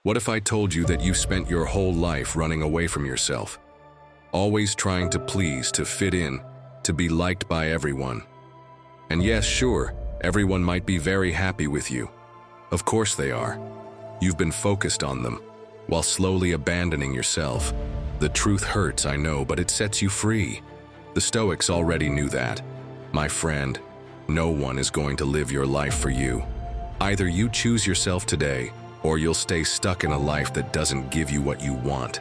What if I told you that you spent your whole life running away from yourself, always trying to please, to fit in, to be liked by everyone? And yes, sure, everyone might be very happy with you. Of course they are. You've been focused on them, while slowly abandoning yourself. The truth hurts, I know, but it sets you free. The Stoics already knew that. My friend, no one is going to live your life for you. Either you choose yourself today, or you'll stay stuck in a life that doesn't give you what you want.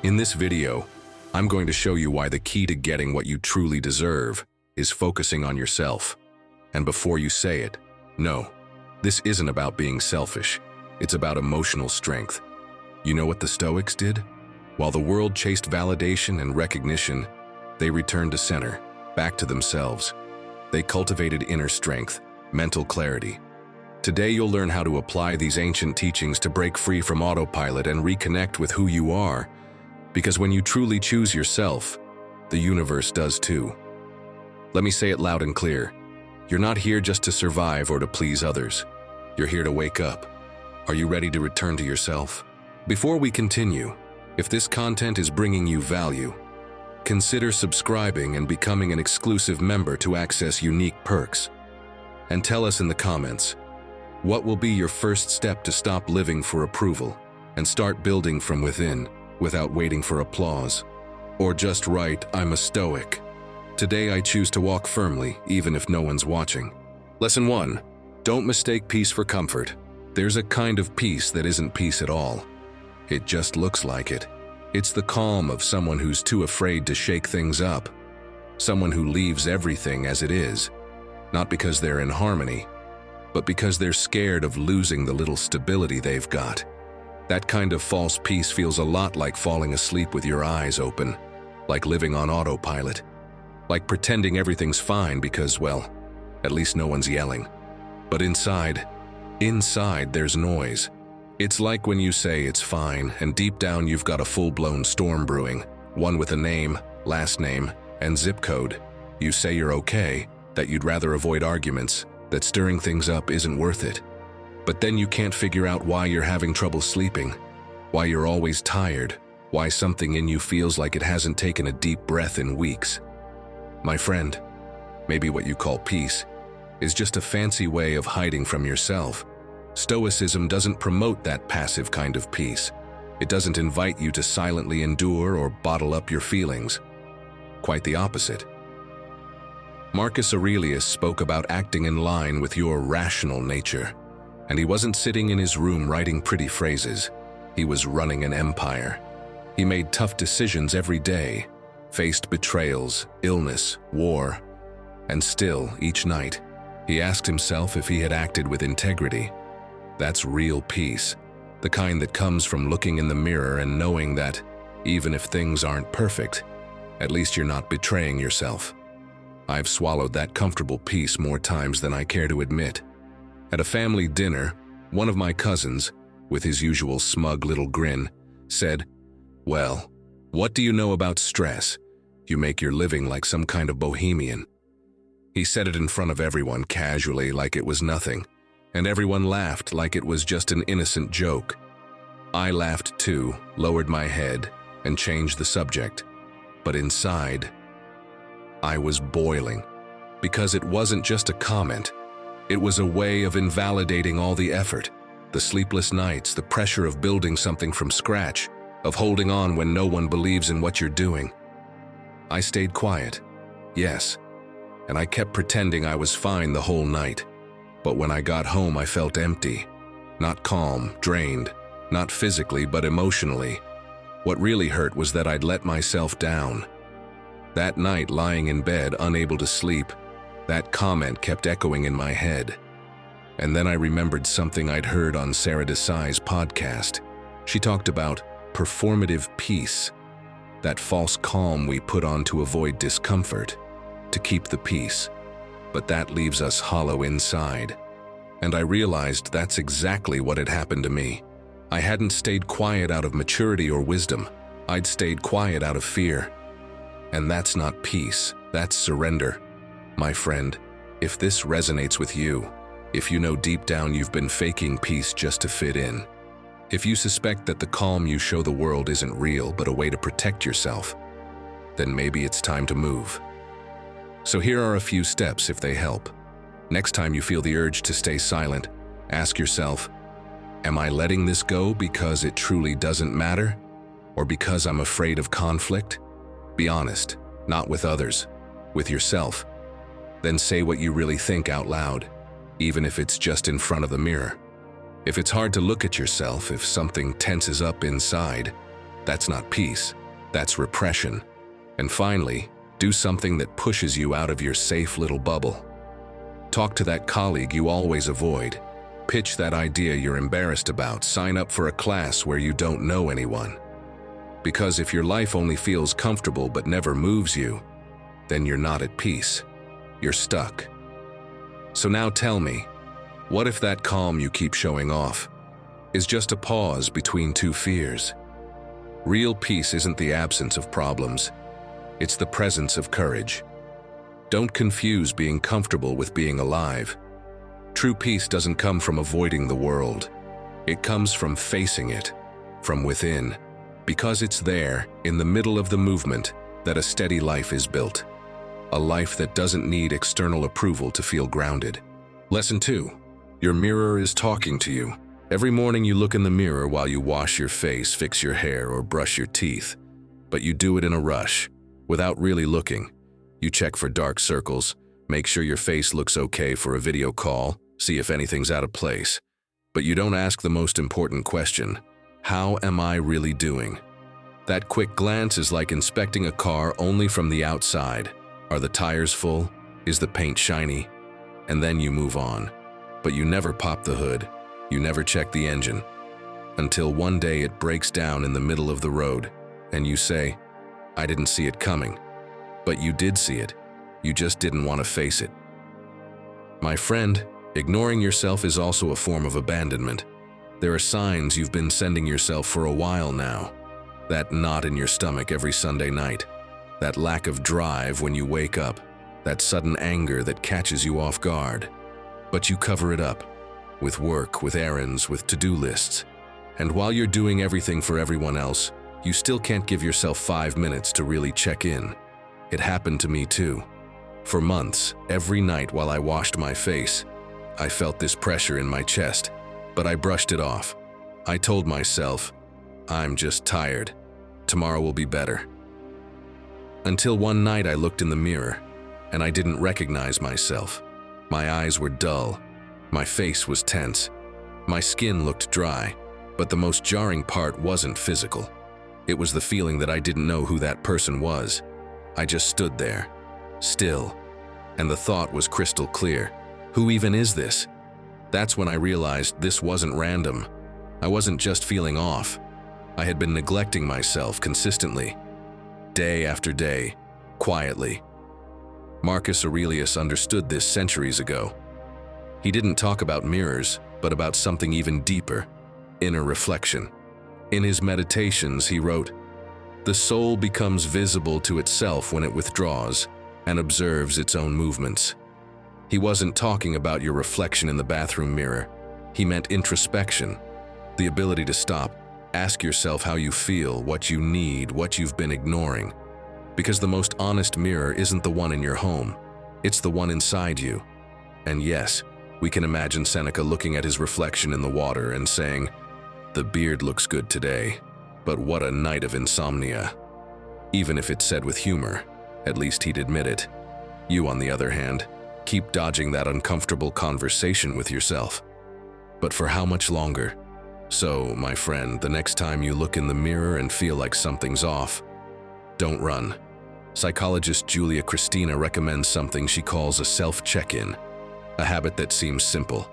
In this video, I'm going to show you why the key to getting what you truly deserve is focusing on yourself. And before you say it, no, this isn't about being selfish. It's about emotional strength. You know what the Stoics did? While the world chased validation and recognition, they returned to center, back to themselves. They cultivated inner strength, mental clarity. Today you'll learn how to apply these ancient teachings to break free from autopilot and reconnect with who you are. Because when you truly choose yourself, the universe does too. Let me say it loud and clear. You're not here just to survive or to please others. You're here to wake up. Are you ready to return to yourself? Before we continue, if this content is bringing you value, consider subscribing and becoming an exclusive member to access unique perks. And tell us in the comments, what will be your first step to stop living for approval and start building from within without waiting for applause? Or just write, I'm a Stoic. Today I choose to walk firmly, even if no one's watching. Lesson 1. Don't mistake peace for comfort. There's a kind of peace that isn't peace at all. It just looks like it. It's the calm of someone who's too afraid to shake things up. Someone who leaves everything as it is, not because they're in harmony, but because they're scared of losing the little stability they've got. That kind of false peace feels a lot like falling asleep with your eyes open, like living on autopilot, like pretending everything's fine because, well, at least no one's yelling. But inside there's noise. It's like when you say it's fine, and deep down you've got a full-blown storm brewing, one with a name, last name, and zip code. You say you're okay, that you'd rather avoid arguments, that stirring things up isn't worth it. But then you can't figure out why you're having trouble sleeping, why you're always tired, why something in you feels like it hasn't taken a deep breath in weeks. My friend, maybe what you call peace is just a fancy way of hiding from yourself. Stoicism doesn't promote that passive kind of peace. It doesn't invite you to silently endure or bottle up your feelings. Quite the opposite. Marcus Aurelius spoke about acting in line with your rational nature, and he wasn't sitting in his room writing pretty phrases. He was running an empire. He made tough decisions every day, faced betrayals, illness, war, and still, each night, he asked himself if he had acted with integrity. That's real peace, the kind that comes from looking in the mirror and knowing that, even if things aren't perfect, at least you're not betraying yourself. I've swallowed that comfortable peace more times than I care to admit. At a family dinner, one of my cousins, with his usual smug little grin, said, "Well, what do you know about stress? You make your living like some kind of bohemian." He said it in front of everyone casually, like it was nothing, and everyone laughed like it was just an innocent joke. I laughed too, lowered my head, and changed the subject. But inside, I was boiling, because it wasn't just a comment. It was a way of invalidating all the effort, the sleepless nights, the pressure of building something from scratch, of holding on when no one believes in what you're doing. I stayed quiet, yes, and I kept pretending I was fine the whole night. But when I got home, I felt empty, not calm, drained, not physically but emotionally. What really hurt was that I'd let myself down. That night, lying in bed, unable to sleep, that comment kept echoing in my head. And then I remembered something I'd heard on Sarah Desai's podcast. She talked about performative peace, that false calm we put on to avoid discomfort, to keep the peace. But that leaves us hollow inside. And I realized that's exactly what had happened to me. I hadn't stayed quiet out of maturity or wisdom. I'd stayed quiet out of fear. And that's not peace, that's surrender. My friend, if this resonates with you, if you know deep down you've been faking peace just to fit in, If you suspect that the calm you show the world isn't real but a way to protect yourself, then maybe it's time to move. So here are a few steps if they help. Next time you feel the urge to stay silent, ask yourself, am I letting this go because it truly doesn't matter? Or because I'm afraid of conflict? Be honest, not with others, with yourself. Then say what you really think out loud, even if it's just in front of the mirror. If it's hard to look at yourself, if something tenses up inside, that's not peace, that's repression. And finally, do something that pushes you out of your safe little bubble. Talk to that colleague you always avoid. Pitch that idea you're embarrassed about. Sign up for a class where you don't know anyone. Because if your life only feels comfortable but never moves you, then you're not at peace. You're stuck. So now tell me, what if that calm you keep showing off is just a pause between two fears? Real peace isn't the absence of problems. It's the presence of courage. Don't confuse being comfortable with being alive. True peace doesn't come from avoiding the world. It comes from facing it, from within, because it's there, in the middle of the movement, that a steady life is built. A life that doesn't need external approval to feel grounded. Lesson 2. Your mirror is talking to you. Every morning you look in the mirror while you wash your face, fix your hair, or brush your teeth. But you do it in a rush, without really looking. You check for dark circles, make sure your face looks okay for a video call, see if anything's out of place. But you don't ask the most important question: how am I really doing? That quick glance is like inspecting a car only from the outside. Are the tires full? Is the paint shiny? And then you move on. But you never pop the hood. You never check the engine. Until one day it breaks down in the middle of the road, and you say, I didn't see it coming. But you did see it. You just didn't want to face it. My friend, ignoring yourself is also a form of abandonment. There are signs you've been sending yourself for a while now. That knot in your stomach every Sunday night. That lack of drive when you wake up. That sudden anger that catches you off guard. But you cover it up. With work, with errands, with to-do lists. And while you're doing everything for everyone else, you still can't give yourself 5 minutes to really check in. It happened to me too. For months, every night while I washed my face, I felt this pressure in my chest, but I brushed it off. I told myself, I'm just tired. Tomorrow will be better. Until one night I looked in the mirror, and I didn't recognize myself. My eyes were dull. My face was tense. My skin looked dry, but the most jarring part wasn't physical. It was the feeling that I didn't know who that person was. I just stood there, still, and the thought was crystal clear. Who even is this? That's when I realized this wasn't random. I wasn't just feeling off. I had been neglecting myself consistently, day after day, quietly. Marcus Aurelius understood this centuries ago. He didn't talk about mirrors, but about something even deeper, inner reflection. In his meditations, he wrote, "The soul becomes visible to itself when it withdraws and observes its own movements." He wasn't talking about your reflection in the bathroom mirror. He meant introspection, the ability to stop, ask yourself how you feel, what you need, what you've been ignoring. Because the most honest mirror isn't the one in your home, it's the one inside you. And yes, we can imagine Seneca looking at his reflection in the water and saying, "The beard looks good today, but what a night of insomnia." Even if it's said with humor, at least he'd admit it. You, on the other hand, keep dodging that uncomfortable conversation with yourself. But for how much longer? So, my friend, the next time you look in the mirror and feel like something's off, don't run. Psychologist Julia Christina recommends something she calls a self-check-in, a habit that seems simple,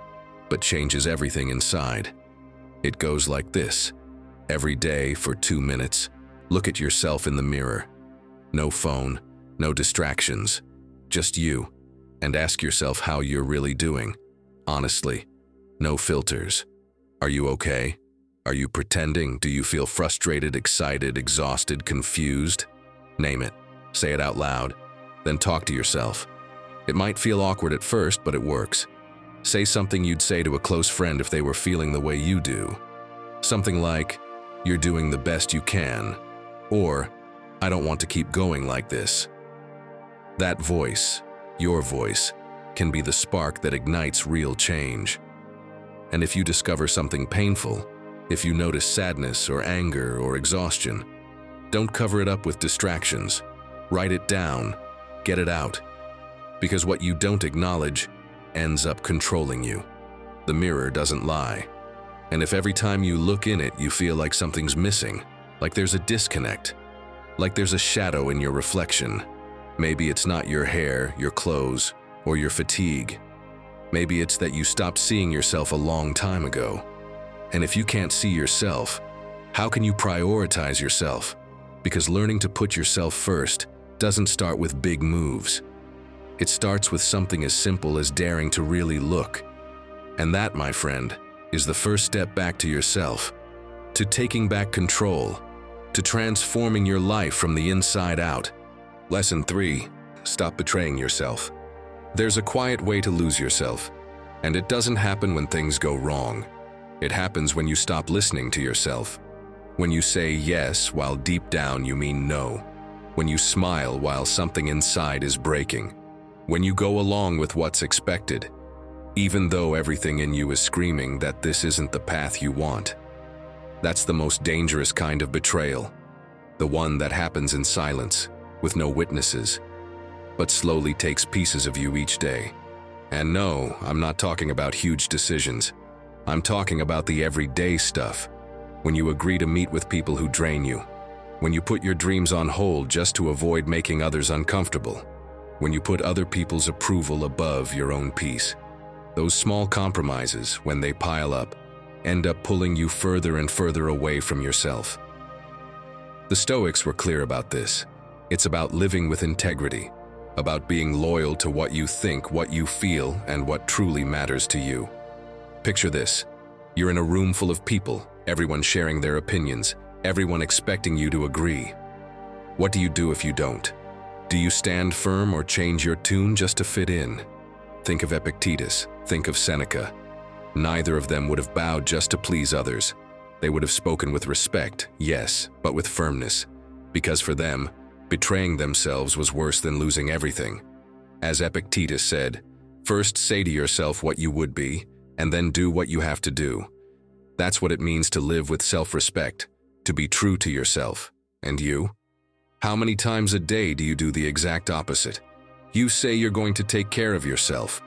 but changes everything inside. It goes like this. Every day for 2 minutes, look at yourself in the mirror. No phone, no distractions, just you, and ask yourself how you're really doing. Honestly, no filters. Are you okay? Are you pretending? Do you feel frustrated, excited, exhausted, confused? Name it. Say it out loud. Then talk to yourself. It might feel awkward at first, but it works. Say something you'd say to a close friend if they were feeling the way you do. Something like, "You're doing the best you can," or "I don't want to keep going like this." That voice, your voice, can be the spark that ignites real change. And if you discover something painful, if you notice sadness or anger or exhaustion, don't cover it up with distractions. Write it down, get it out. Because what you don't acknowledge ends up controlling you. The mirror doesn't lie. And if every time you look in it you feel like something's missing, like there's a disconnect, like there's a shadow in your reflection, maybe it's not your hair, your clothes, or your fatigue. Maybe it's that you stopped seeing yourself a long time ago. And if you can't see yourself, how can you prioritize yourself? Because learning to put yourself first doesn't start with big moves. It starts with something as simple as daring to really look. And that, my friend, is the first step back to yourself, to taking back control, to transforming your life from the inside out. Lesson 3. Stop betraying yourself. There's a quiet way to lose yourself, and it doesn't happen when things go wrong. It happens when you stop listening to yourself. When you say yes while deep down you mean no. When you smile while something inside is breaking. When you go along with what's expected, even though everything in you is screaming that this isn't the path you want. That's the most dangerous kind of betrayal. The one that happens in silence, with no witnesses, but slowly takes pieces of you each day. And no, I'm not talking about huge decisions. I'm talking about the everyday stuff. When you agree to meet with people who drain you. When you put your dreams on hold just to avoid making others uncomfortable. When you put other people's approval above your own peace. Those small compromises, when they pile up, end up pulling you further and further away from yourself. The Stoics were clear about this. It's about living with integrity, about being loyal to what you think, what you feel, and what truly matters to you. Picture this. You're in a room full of people, everyone sharing their opinions, everyone expecting you to agree. What do you do if you don't? Do you stand firm or change your tune just to fit in? Think of Epictetus, think of Seneca. Neither of them would have bowed just to please others. They would have spoken with respect, yes, but with firmness. Because for them, betraying themselves was worse than losing everything. As Epictetus said, first say to yourself what you would be, and then do what you have to do. That's what it means to live with self-respect, to be true to yourself. And you? How many times a day do you do the exact opposite? You say you're going to take care of yourself,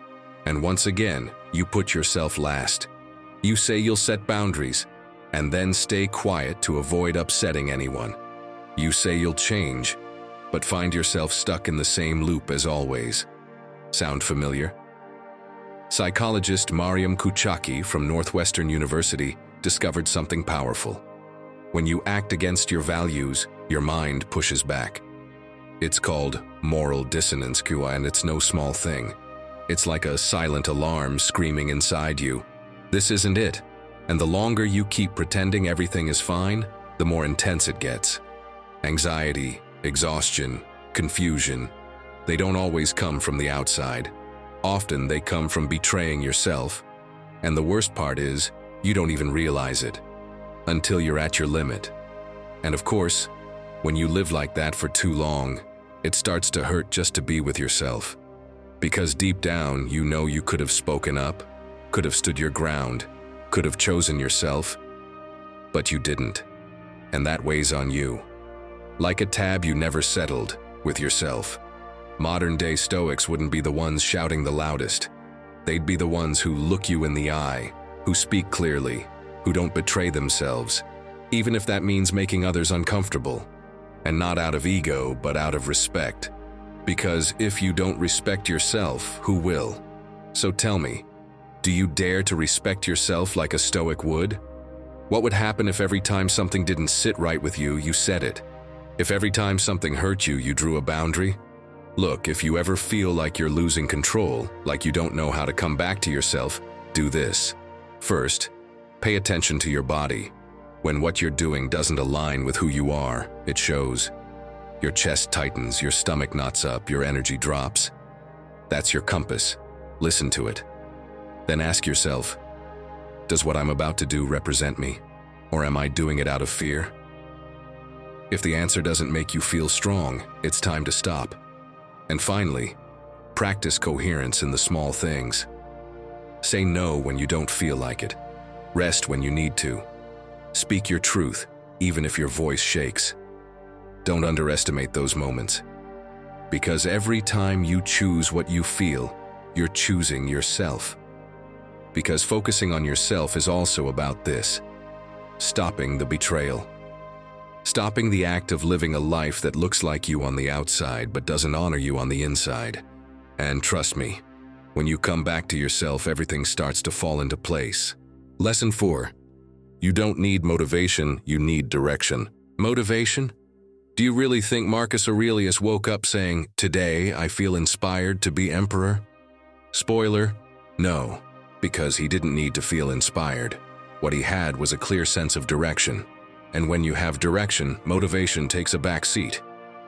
and once again, you put yourself last. You say you'll set boundaries, and then stay quiet to avoid upsetting anyone. You say you'll change, but find yourself stuck in the same loop as always. Sound familiar? Psychologist Mariam Kuchaki from Northwestern University discovered something powerful. When you act against your values, your mind pushes back. It's called moral dissonance, and it's no small thing. It's like a silent alarm screaming inside you. This isn't it. And the longer you keep pretending everything is fine, the more intense it gets. Anxiety, exhaustion, confusion, they don't always come from the outside. Often they come from betraying yourself. And the worst part is, you don't even realize it until you're at your limit. And of course, when you live like that for too long, it starts to hurt just to be with yourself. Because deep down, you know you could have spoken up, could have stood your ground, could have chosen yourself, but you didn't. And that weighs on you. Like a tab you never settled with yourself. Modern-day Stoics wouldn't be the ones shouting the loudest. They'd be the ones who look you in the eye, who speak clearly, who don't betray themselves, even if that means making others uncomfortable. And not out of ego, but out of respect. Because if you don't respect yourself, who will? So tell me, do you dare to respect yourself like a Stoic would? What would happen if every time something didn't sit right with you, you said it? If every time something hurt you, you drew a boundary? Look, if you ever feel like you're losing control, like you don't know how to come back to yourself, do this. First, pay attention to your body. When what you're doing doesn't align with who you are, it shows. Your chest tightens, your stomach knots up, your energy drops. That's your compass. Listen to it. Then ask yourself, does what I'm about to do represent me? Or am I doing it out of fear? If the answer doesn't make you feel strong, it's time to stop. And finally, practice coherence in the small things. Say no when you don't feel like it. Rest when you need to. Speak your truth, even if your voice shakes. Don't underestimate those moments. Because every time you choose what you feel, you're choosing yourself. Because focusing on yourself is also about this: stopping the betrayal. Stopping the act of living a life that looks like you on the outside but doesn't honor you on the inside. And trust me, when you come back to yourself, everything starts to fall into place. Lesson 4. You don't need motivation, you need direction. Motivation? Do you really think Marcus Aurelius woke up saying, "Today I feel inspired to be emperor"? Spoiler, no, because he didn't need to feel inspired. What he had was a clear sense of direction. And when you have direction, motivation takes a back seat.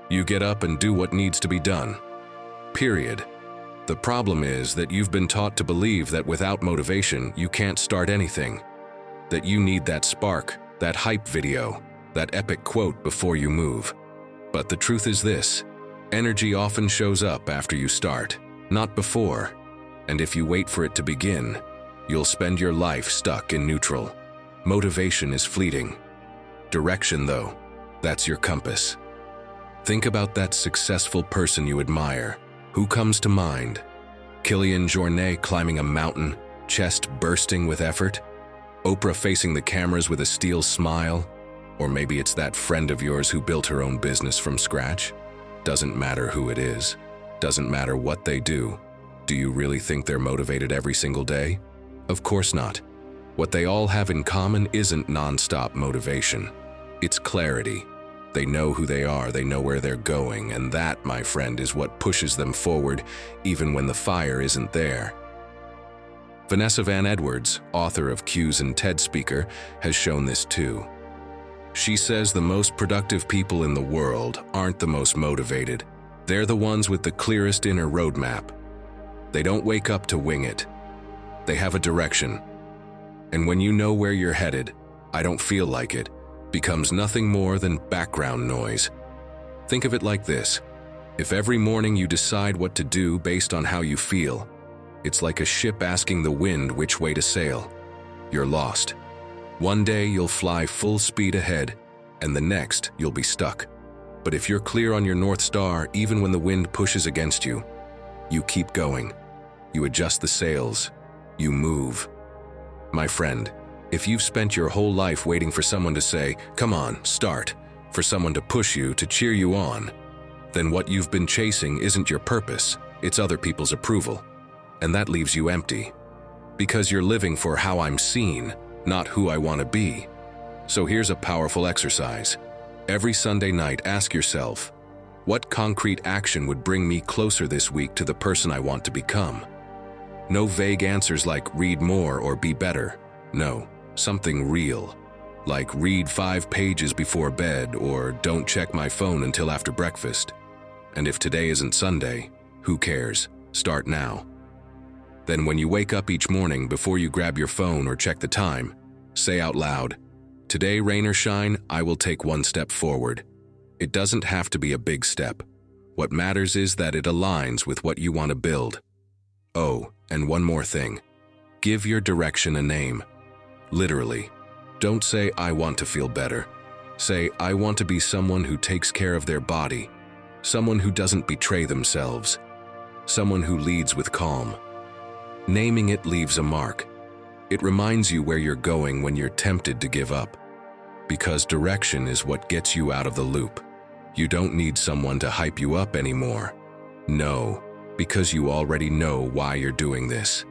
You get up and do what needs to be done. Period. The problem is that you've been taught to believe that without motivation, you can't start anything. That you need that spark, that hype video, that epic quote before you move. But the truth is this: energy often shows up after you start, not before. And if you wait for it to begin, you'll spend your life stuck in neutral. Motivation is fleeting. Direction, though, that's your compass. Think about that successful person you admire. Who comes to mind? Kilian Jornet climbing a mountain, chest bursting with effort? Oprah facing the cameras with a steel smile? Or maybe it's that friend of yours who built her own business from scratch? Doesn't matter who it is. Doesn't matter what they do. Do you really think they're motivated every single day? Of course not. What they all have in common isn't non-stop motivation. It's clarity. They know who they are, they know where they're going, and that, my friend, is what pushes them forward even when the fire isn't there. Vanessa Van Edwards, author of Q's and TED speaker, has shown this too. She says the most productive people in the world aren't the most motivated. They're the ones with the clearest inner roadmap. They don't wake up to wing it. They have a direction. And when you know where you're headed, "I don't feel like it" becomes nothing more than background noise. Think of it like this: if every morning you decide what to do based on how you feel, it's like a ship asking the wind which way to sail. You're lost. One day you'll fly full speed ahead, and the next you'll be stuck. But if you're clear on your North Star, even when the wind pushes against you, you keep going. You adjust the sails. You move. My friend, if you've spent your whole life waiting for someone to say, "Come on, start," for someone to push you, to cheer you on, then what you've been chasing isn't your purpose, it's other people's approval. And that leaves you empty. Because you're living for how I'm seen, not who I want to be. So here's a powerful exercise. Every Sunday night, ask yourself, what concrete action would bring me closer this week to the person I want to become? No vague answers like read more or be better. No, something real. Like read 5 pages before bed or don't check my phone until after breakfast. And if today isn't Sunday, who cares? Start now. Then when you wake up each morning, before you grab your phone or check the time, say out loud, "Today, rain or shine, I will take one step forward." It doesn't have to be a big step. What matters is that it aligns with what you want to build. Oh, and one more thing. Give your direction a name. Literally. Don't say, "I want to feel better." Say, "I want to be someone who takes care of their body, someone who doesn't betray themselves, someone who leads with calm." Naming it leaves a mark. It reminds you where you're going when you're tempted to give up. Because direction is what gets you out of the loop. You don't need someone to hype you up anymore. No, because you already know why you're doing this.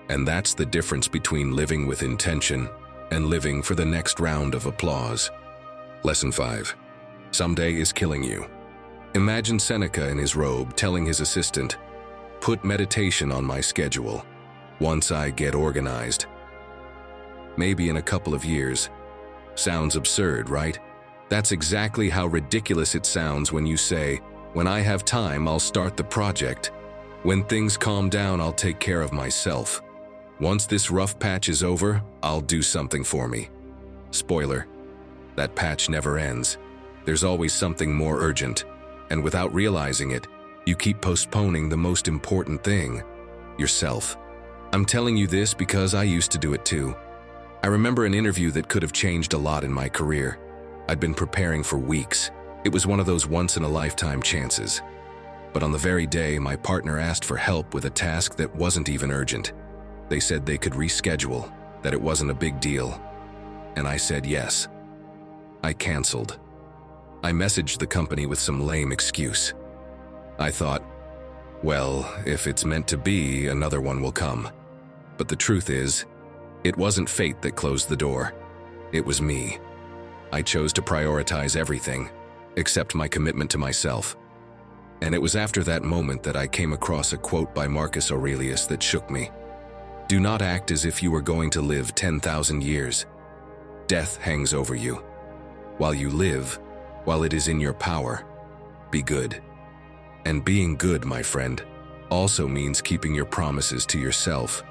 And that's the difference between living with intention and living for the next round of applause. Lesson 5. Someday is killing you. Imagine Seneca in his robe telling his assistant, "Put meditation on my schedule once I get organized." Maybe in a couple of years. Sounds absurd, right? That's exactly how ridiculous it sounds when you say, "When I have time, I'll start the project. When things calm down, I'll take care of myself. Once this rough patch is over, I'll do something for me." Spoiler, that patch never ends. There's always something more urgent, and without realizing it, you keep postponing the most important thing, yourself. I'm telling you this because I used to do it too. I remember an interview that could have changed a lot in my career. I'd been preparing for weeks. It was one of those once-in-a-lifetime chances. But on the very day, my partner asked for help with a task that wasn't even urgent. They said they could reschedule, that it wasn't a big deal. And I said yes. I canceled. I messaged the company with some lame excuse. I thought, well, if it's meant to be, another one will come. But the truth is, it wasn't fate that closed the door. It was me. I chose to prioritize everything, except my commitment to myself. And it was after that moment that I came across a quote by Marcus Aurelius that shook me. Do not act as if you were going to live 10,000 years. Death hangs over you. While you live, while it is in your power, be good. And being good, my friend, also means keeping your promises to yourself.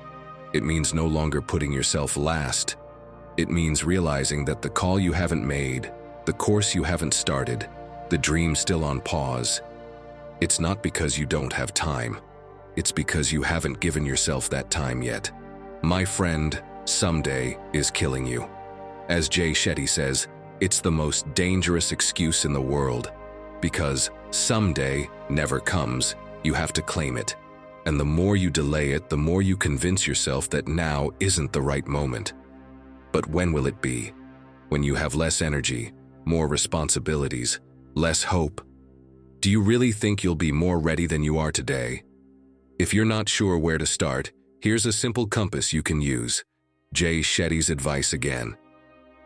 It means no longer putting yourself last. It means realizing that the call you haven't made, the course you haven't started, the dream still on pause, it's not because you don't have time. It's because you haven't given yourself that time yet. My friend, someday is killing you. As Jay Shetty says, it's the most dangerous excuse in the world. Because someday never comes, you have to claim it. And the more you delay it, the more you convince yourself that now isn't the right moment. But when will it be? When you have less energy, more responsibilities, less hope? Do you really think you'll be more ready than you are today? If you're not sure where to start, here's a simple compass you can use. Jay Shetty's advice again.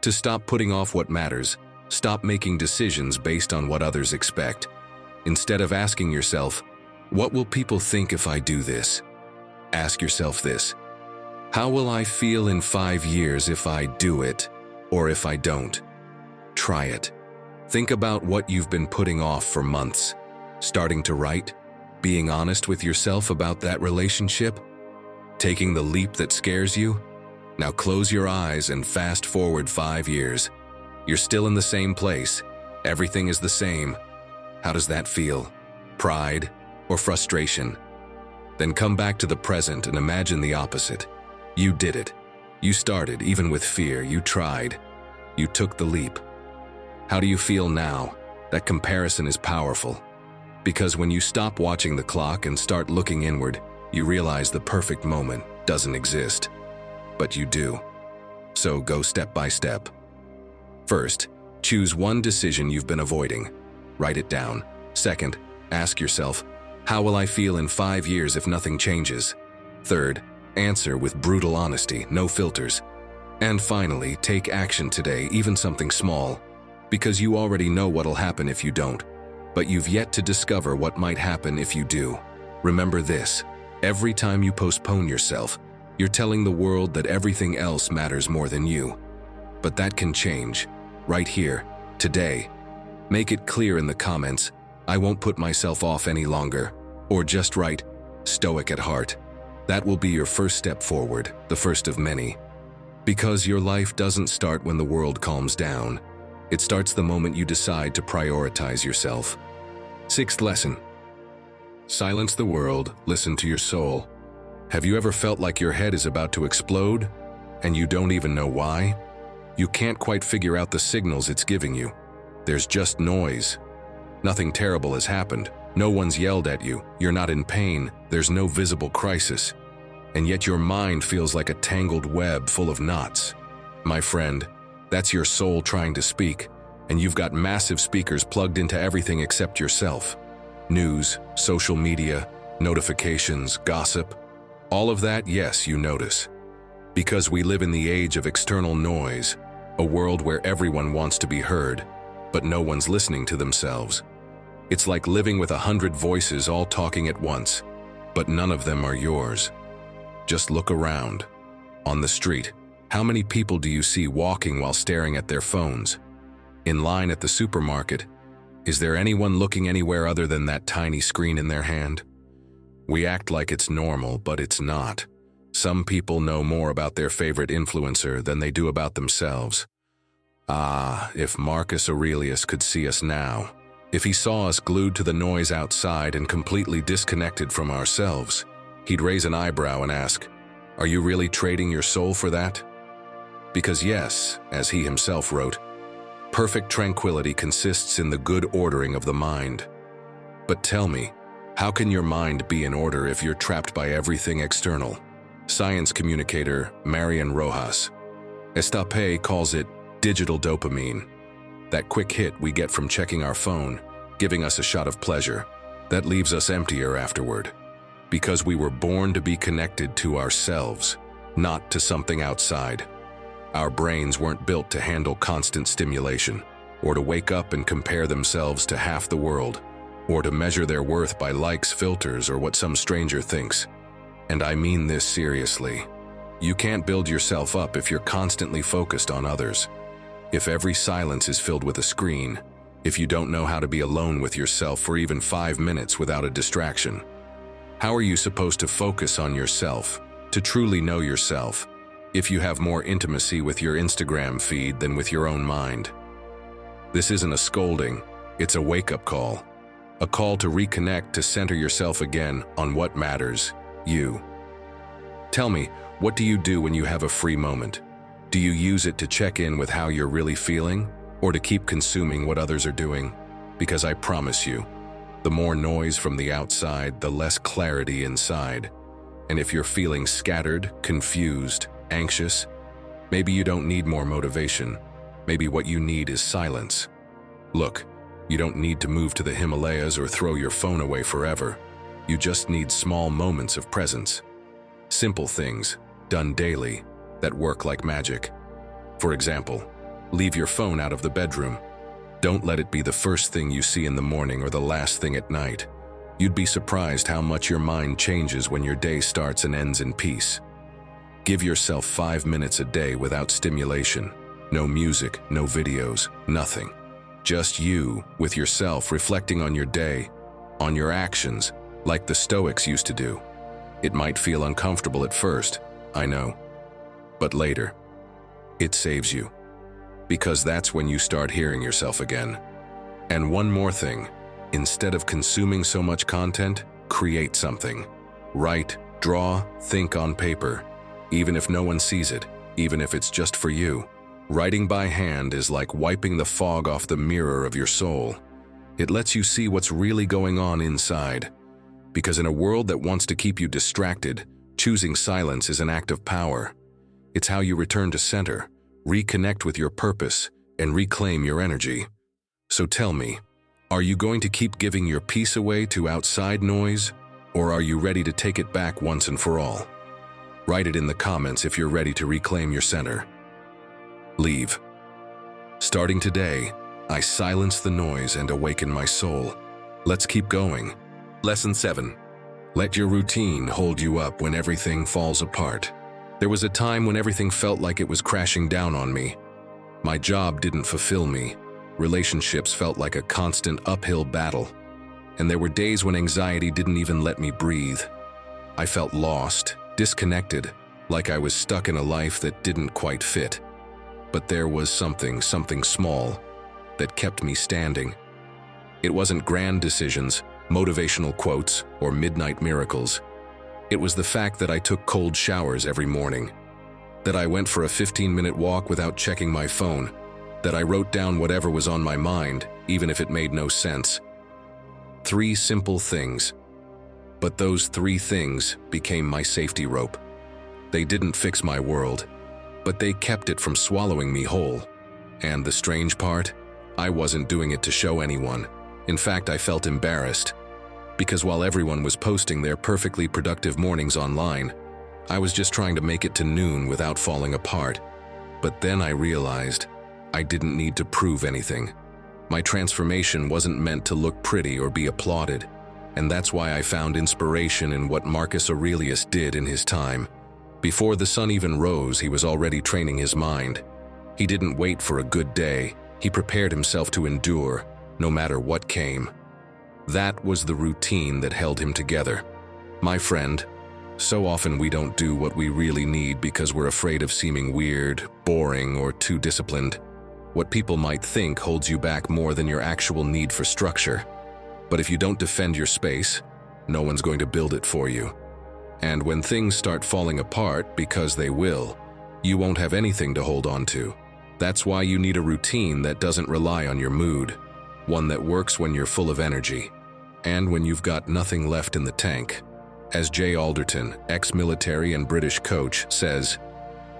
To stop putting off what matters, stop making decisions based on what others expect. Instead of asking yourself, what will people think if I do this? Ask yourself this. How will I feel in 5 years if I do it, or if I don't? Try it. Think about what you've been putting off for months. Starting to write? Being honest with yourself about that relationship? Taking the leap that scares you? Now close your eyes and fast forward 5 years. You're still in the same place. Everything is the same. How does that feel? Pride or frustration? Then come back to the present and imagine the opposite. You did it. You started, even with fear. You tried. You took the leap. How do you feel now? That comparison is powerful. Because when you stop watching the clock and start looking inward, you realize the perfect moment doesn't exist. But you do. So go step by step. First, choose one decision you've been avoiding. Write it down. Second, ask yourself, how will I feel in 5 years if nothing changes? Third, answer with brutal honesty, no filters. And finally, take action today, even something small. Because you already know what'll happen if you don't. But you've yet to discover what might happen if you do. Remember this, every time you postpone yourself, you're telling the world that everything else matters more than you. But that can change, right here, today. Make it clear in the comments, I won't put myself off any longer. Or just write, Stoic at heart. That will be your first step forward, the first of many. Because your life doesn't start when the world calms down. It starts the moment you decide to prioritize yourself. Sixth lesson. Silence the world, listen to your soul. Have you ever felt like your head is about to explode, and you don't even know why? You can't quite figure out the signals it's giving you. There's just noise. Nothing terrible has happened. No one's yelled at you. You're not in pain. There's no visible crisis. And yet your mind feels like a tangled web full of knots. My friend, that's your soul trying to speak, and you've got massive speakers plugged into everything except yourself. News, social media, notifications, gossip. All of that, yes, you notice. Because we live in the age of external noise, a world where everyone wants to be heard, but no one's listening to themselves. It's like living with 100 voices all talking at once, but none of them are yours. Just look around. On the street, how many people do you see walking while staring at their phones? In line at the supermarket, is there anyone looking anywhere other than that tiny screen in their hand? We act like it's normal, but it's not. Some people know more about their favorite influencer than they do about themselves. Ah, if Marcus Aurelius could see us now. If he saw us glued to the noise outside and completely disconnected from ourselves, he'd raise an eyebrow and ask, "Are you really trading your soul for that?" Because yes, as he himself wrote, perfect tranquility consists in the good ordering of the mind. But tell me, how can your mind be in order if you're trapped by everything external? Science communicator Marian Rojas Estape calls it digital dopamine. That quick hit we get from checking our phone, giving us a shot of pleasure, that leaves us emptier afterward. Because we were born to be connected to ourselves, not to something outside. Our brains weren't built to handle constant stimulation, or to wake up and compare themselves to half the world, or to measure their worth by likes, filters, or what some stranger thinks. And I mean this seriously. You can't build yourself up if you're constantly focused on others. If every silence is filled with a screen, if you don't know how to be alone with yourself for even 5 minutes without a distraction, how are you supposed to focus on yourself, to truly know yourself, if you have more intimacy with your Instagram feed than with your own mind? This isn't a scolding, it's a wake-up call. A call to reconnect, to center yourself again on what matters, you. Tell me, what do you do when you have a free moment? Do you use it to check in with how you're really feeling, or to keep consuming what others are doing? Because I promise you, the more noise from the outside, the less clarity inside. And if you're feeling scattered, confused, anxious, maybe you don't need more motivation. Maybe what you need is silence. Look, you don't need to move to the Himalayas or throw your phone away forever. You just need small moments of presence. Simple things, done daily, that work like magic. For example, leave your phone out of the bedroom. Don't let it be the first thing you see in the morning or the last thing at night. You'd be surprised how much your mind changes when your day starts and ends in peace. Give yourself 5 minutes a day without stimulation. No music, no videos, nothing. Just you, with yourself, reflecting on your day, on your actions, like the Stoics used to do. It might feel uncomfortable at first, I know. But later, it saves you. Because that's when you start hearing yourself again. And one more thing, instead of consuming so much content, create something. Write, draw, think on paper. Even if no one sees it, even if it's just for you. Writing by hand is like wiping the fog off the mirror of your soul. It lets you see what's really going on inside. Because in a world that wants to keep you distracted, choosing silence is an act of power. It's how you return to center, reconnect with your purpose, and reclaim your energy. So tell me, are you going to keep giving your peace away to outside noise, or are you ready to take it back once and for all? Write it in the comments if you're ready to reclaim your center. Leave. Starting today, I silence the noise and awaken my soul. Let's keep going. Lesson 7. Let your routine hold you up when everything falls apart. There was a time when everything felt like it was crashing down on me. My job didn't fulfill me. Relationships felt like a constant uphill battle. And there were days when anxiety didn't even let me breathe. I felt lost, disconnected, like I was stuck in a life that didn't quite fit. But there was something small, that kept me standing. It wasn't grand decisions, motivational quotes, or midnight miracles. It was the fact that I took cold showers every morning, that I went for a 15-minute walk without checking my phone, that I wrote down whatever was on my mind, even if it made no sense. 3 simple things. But those 3 things became my safety rope. They didn't fix my world, but they kept it from swallowing me whole. And the strange part? I wasn't doing it to show anyone. In fact, I felt embarrassed. Because while everyone was posting their perfectly productive mornings online, I was just trying to make it to noon without falling apart. But then I realized I didn't need to prove anything. My transformation wasn't meant to look pretty or be applauded. And that's why I found inspiration in what Marcus Aurelius did in his time. Before the sun even rose, he was already training his mind. He didn't wait for a good day. He prepared himself to endure, no matter what came. That was the routine that held him together. My friend, so often we don't do what we really need because we're afraid of seeming weird, boring, or too disciplined. What people might think holds you back more than your actual need for structure. But if you don't defend your space, no one's going to build it for you. And when things start falling apart, because they will, you won't have anything to hold on to. That's why you need a routine that doesn't rely on your mood, one that works when you're full of energy, and when you've got nothing left in the tank. As Jay Alderton, ex-military and British coach, says,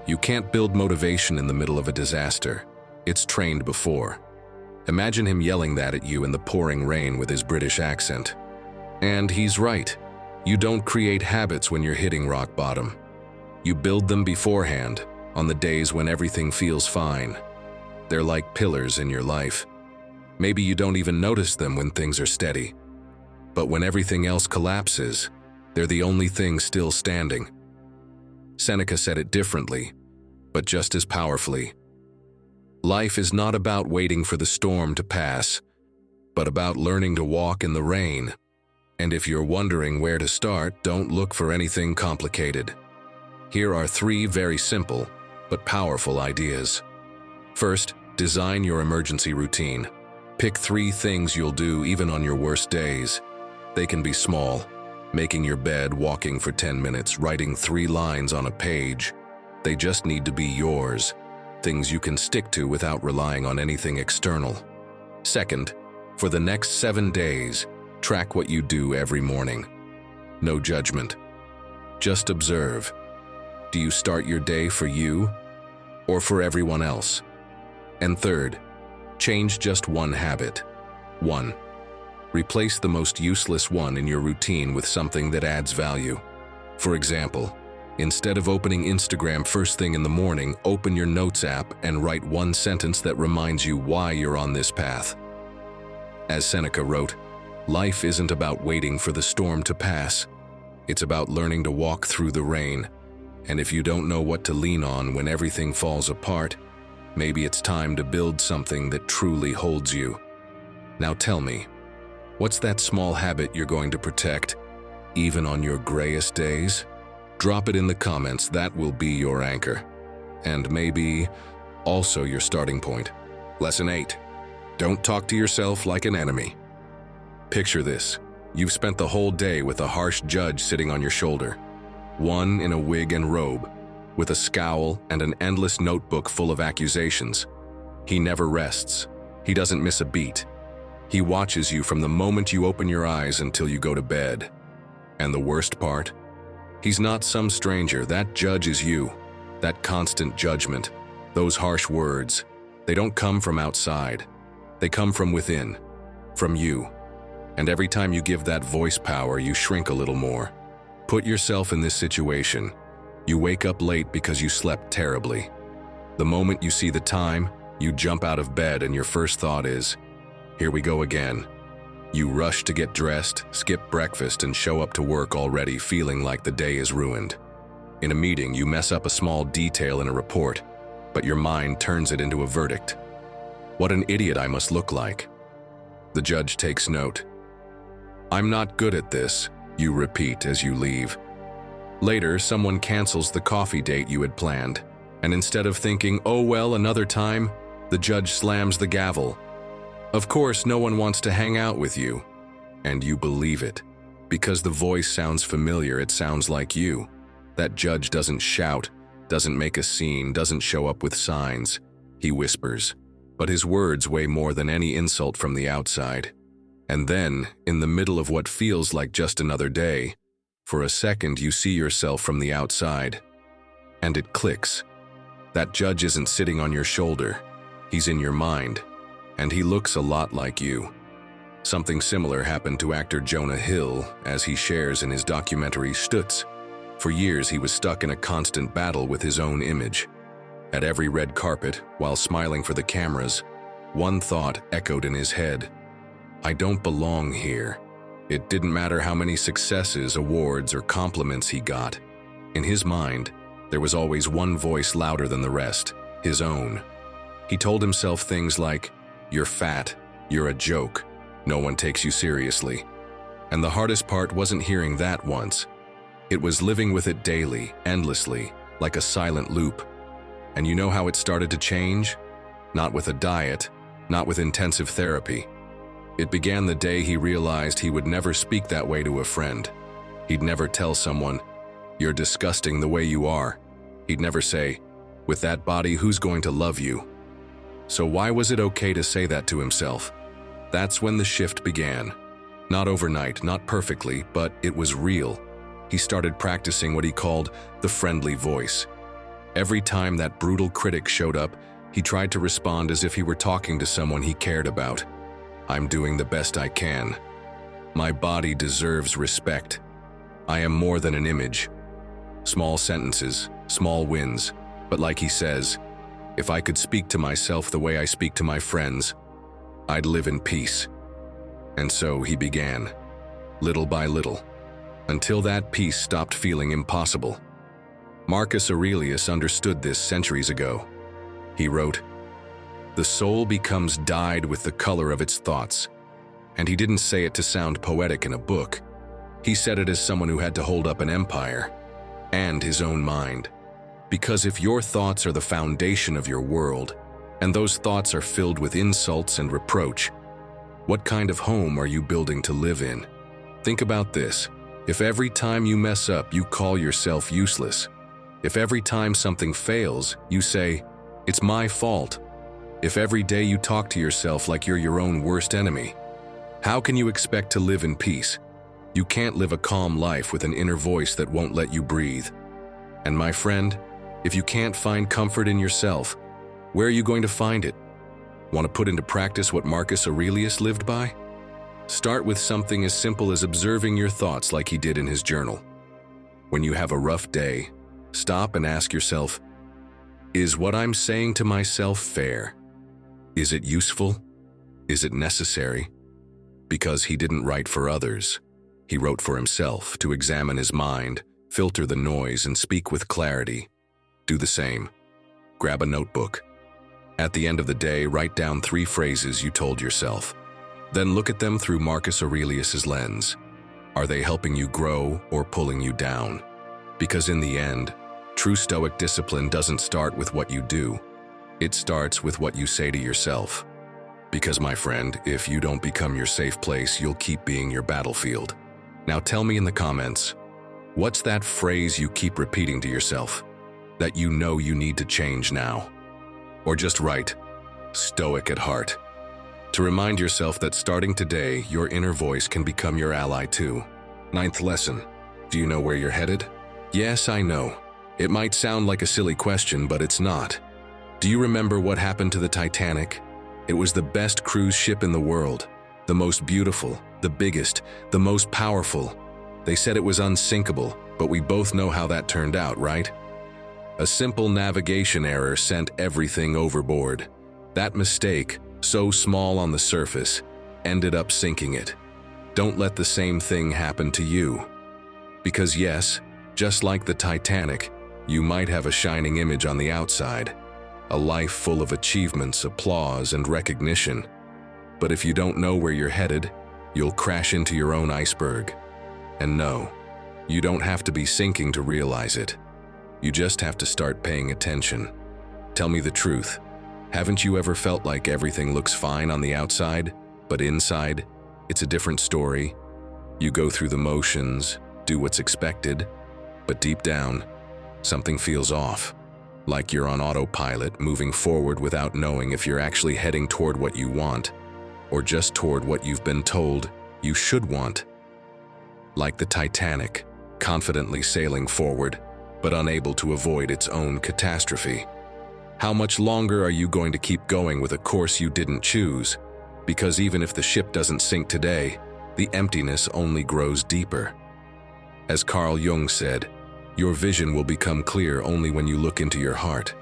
"You can't build motivation in the middle of a disaster. It's trained before." Imagine him yelling that at you in the pouring rain with his British accent. And he's right. You don't create habits when you're hitting rock bottom. You build them beforehand, on the days when everything feels fine. They're like pillars in your life. Maybe you don't even notice them when things are steady. But when everything else collapses, they're the only thing still standing. Seneca said it differently, but just as powerfully. Life is not about waiting for the storm to pass, but about learning to walk in the rain. And if you're wondering where to start, don't look for anything complicated. Here are 3 very simple but powerful ideas. First, design your emergency routine. Pick 3 things you'll do even on your worst days. They can be small: making your bed, walking for 10 minutes, writing 3 lines on a page. They just need to be yours, things you can stick to without relying on anything external. Second, for the next 7 days, track what you do every morning. No judgment. Just observe. Do you start your day for you or for everyone else? And third, change just one habit. 1. Replace the most useless one in your routine with something that adds value. For example, instead of opening Instagram first thing in the morning, open your notes app and write 1 sentence that reminds you why you're on this path. As Seneca wrote, life isn't about waiting for the storm to pass. It's about learning to walk through the rain. And if you don't know what to lean on when everything falls apart, maybe it's time to build something that truly holds you. Now tell me, what's that small habit you're going to protect, even on your grayest days? Drop it in the comments. That will be your anchor. And maybe also your starting point. Lesson 8. Don't talk to yourself like an enemy. Picture this. You've spent the whole day with a harsh judge sitting on your shoulder. One in a wig and robe, with a scowl and an endless notebook full of accusations. He never rests. He doesn't miss a beat. He watches you from the moment you open your eyes until you go to bed. And the worst part? He's not some stranger. That judge is you. That constant judgment, those harsh words, they don't come from outside. They come from within, from you. And every time you give that voice power, you shrink a little more. Put yourself in this situation. You wake up late because you slept terribly. The moment you see the time, you jump out of bed and your first thought is, here we go again. You rush to get dressed, skip breakfast, and show up to work already feeling like the day is ruined. In a meeting, you mess up a small detail in a report, but your mind turns it into a verdict. What an idiot I must look like. The judge takes note. I'm not good at this, you repeat as you leave. Later, someone cancels the coffee date you had planned, and instead of thinking, oh well, another time, the judge slams the gavel. Of course, no one wants to hang out with you, and you believe it. Because the voice sounds familiar, it sounds like you. That judge doesn't shout, doesn't make a scene, doesn't show up with signs. He whispers, but his words weigh more than any insult from the outside. And then, in the middle of what feels like just another day, for a second you see yourself from the outside. And it clicks. That judge isn't sitting on your shoulder. He's in your mind. And he looks a lot like you. Something similar happened to actor Jonah Hill, as he shares in his documentary Stutz. For years he was stuck in a constant battle with his own image. At every red carpet, while smiling for the cameras, one thought echoed in his head. I don't belong here. It didn't matter how many successes, awards, or compliments he got. In his mind, there was always one voice louder than the rest, his own. He told himself things like, you're fat, you're a joke, no one takes you seriously. And the hardest part wasn't hearing that once. It was living with it daily, endlessly, like a silent loop. And you know how it started to change? not with a diet, not with intensive therapy. It began the day he realized he would never speak that way to a friend. He'd never tell someone, "You're disgusting the way you are." He'd never say, "With that body, who's going to love you?" So why was it okay to say that to himself? That's when the shift began. Not overnight, not perfectly, but it was real. He started practicing what he called the friendly voice. Every time that brutal critic showed up, he tried to respond as if he were talking to someone he cared about. "I'm doing the best I can. My body deserves respect. I am more than an image." Small sentences, small wins, but like he says, if I could speak to myself the way I speak to my friends, I'd live in peace. And so he began, little by little, until that peace stopped feeling impossible. Marcus Aurelius understood this centuries ago. He wrote, "The soul becomes dyed with the color of its thoughts." And he didn't say it to sound poetic in a book. He said it as someone who had to hold up an empire and his own mind. Because if your thoughts are the foundation of your world, and those thoughts are filled with insults and reproach, what kind of home are you building to live in? Think about this. If every time you mess up you call yourself useless, if every time something fails you say, "It's my fault," if every day you talk to yourself like you're your own worst enemy, how can you expect to live in peace? You can't live a calm life with an inner voice that won't let you breathe. And my friend, if you can't find comfort in yourself, where are you going to find it? Want to put into practice what Marcus Aurelius lived by? Start with something as simple as observing your thoughts like he did in his journal. When you have a rough day, stop and ask yourself, is what I'm saying to myself fair? Is it useful? Is it necessary? Because he didn't write for others. He wrote for himself, to examine his mind, filter the noise, and speak with clarity. Do the same. Grab a notebook. At the end of the day, write down 3 phrases you told yourself. Then look at them through Marcus Aurelius's lens. Are they helping you grow or pulling you down? Because in the end, true Stoic discipline doesn't start with what you do. It starts with what you say to yourself. Because, my friend, if you don't become your safe place, you'll keep being your battlefield. Now tell me in the comments, what's that phrase you keep repeating to yourself that you know you need to change now? Or just write, Stoic at heart, to remind yourself that starting today, your inner voice can become your ally too. 9th lesson. Do you know where you're headed? Yes, I know. It might sound like a silly question, but it's not. Do you remember what happened to the Titanic? It was the best cruise ship in the world, the most beautiful, the biggest, the most powerful. They said it was unsinkable, but we both know how that turned out, right? A simple navigation error sent everything overboard. That mistake, so small on the surface, ended up sinking it. Don't let the same thing happen to you. Because yes, just like the Titanic, you might have a shining image on the outside, a life full of achievements, applause, and recognition. But if you don't know where you're headed, you'll crash into your own iceberg. And no, you don't have to be sinking to realize it. You just have to start paying attention. Tell me the truth. Haven't you ever felt like everything looks fine on the outside, but inside, it's a different story? You go through the motions, do what's expected, but deep down, something feels off. Like you're on autopilot, moving forward without knowing if you're actually heading toward what you want, or just toward what you've been told you should want. Like the Titanic, confidently sailing forward, but unable to avoid its own catastrophe. How much longer are you going to keep going with a course you didn't choose? Because even if the ship doesn't sink today, the emptiness only grows deeper. As Carl Jung said, your vision will become clear only when you look into your heart.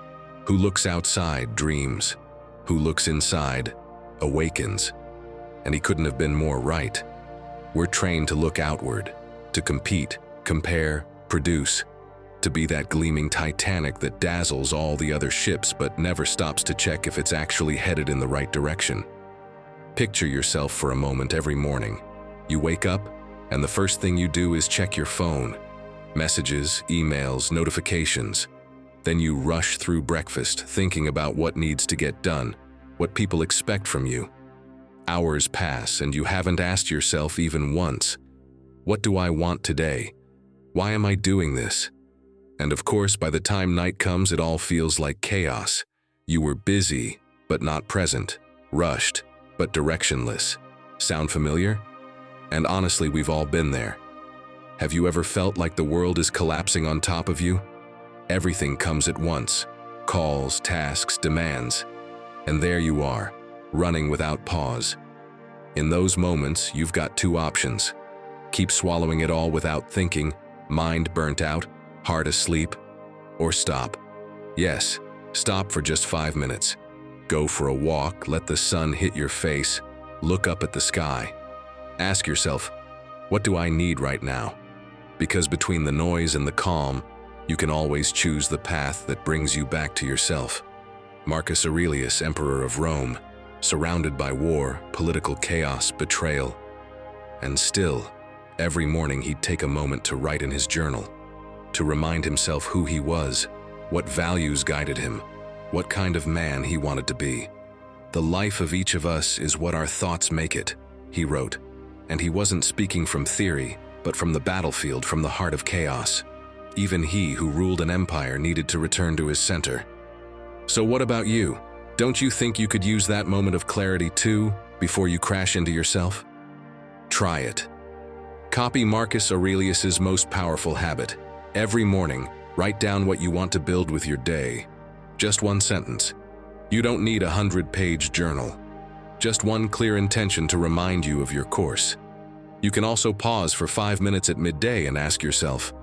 Who looks outside dreams. Who looks inside awakens. And he couldn't have been more right. We're trained to look outward, to compete, compare, produce, to be that gleaming Titanic that dazzles all the other ships but never stops to check if it's actually headed in the right direction. Picture yourself for a moment every morning. You wake up, and the first thing you do is check your phone. Messages, emails, notifications. Then you rush through breakfast thinking about what needs to get done, what people expect from you. Hours pass and you haven't asked yourself even once, what do I want today? Why am I doing this? And of course, by the time night comes, it all feels like chaos. You were busy, but not present, rushed, but directionless. Sound familiar? And honestly, we've all been there. Have you ever felt like the world is collapsing on top of you? Everything comes at once, calls, tasks, demands, and there you are, running without pause. In those moments, you've got two options. Keep swallowing it all without thinking, mind burnt out, heart asleep, or stop. Yes, stop for just 5 minutes. Go for a walk, let the sun hit your face, look up at the sky. Ask yourself, what do I need right now? Because between the noise and the calm, you can always choose the path that brings you back to yourself. Marcus Aurelius, Emperor of Rome, surrounded by war, political chaos, betrayal. And still, every morning he'd take a moment to write in his journal, to remind himself who he was, what values guided him, what kind of man he wanted to be. The life of each of us is what our thoughts make it, he wrote. And he wasn't speaking from theory, but from the battlefield, from the heart of chaos. Even he who ruled an empire needed to return to his center. So what about you? Don't you think you could use that moment of clarity too, before you crash into yourself? Try it. Copy Marcus Aurelius's most powerful habit. Every morning, write down what you want to build with your day. Just one sentence. You don't need a 100-page journal. Just one clear intention to remind you of your course. You can also pause for 5 minutes at midday and ask yourself,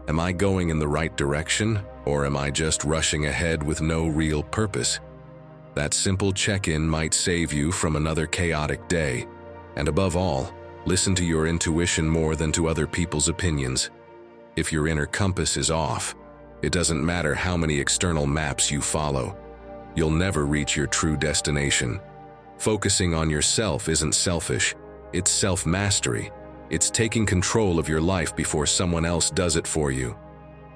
am I going in the right direction, or am I just rushing ahead with no real purpose? That simple check-in might save you from another chaotic day. And above all, listen to your intuition more than to other people's opinions. If your inner compass is off, it doesn't matter how many external maps you follow. You'll never reach your true destination. Focusing on yourself isn't selfish, it's self-mastery. It's taking control of your life before someone else does it for you.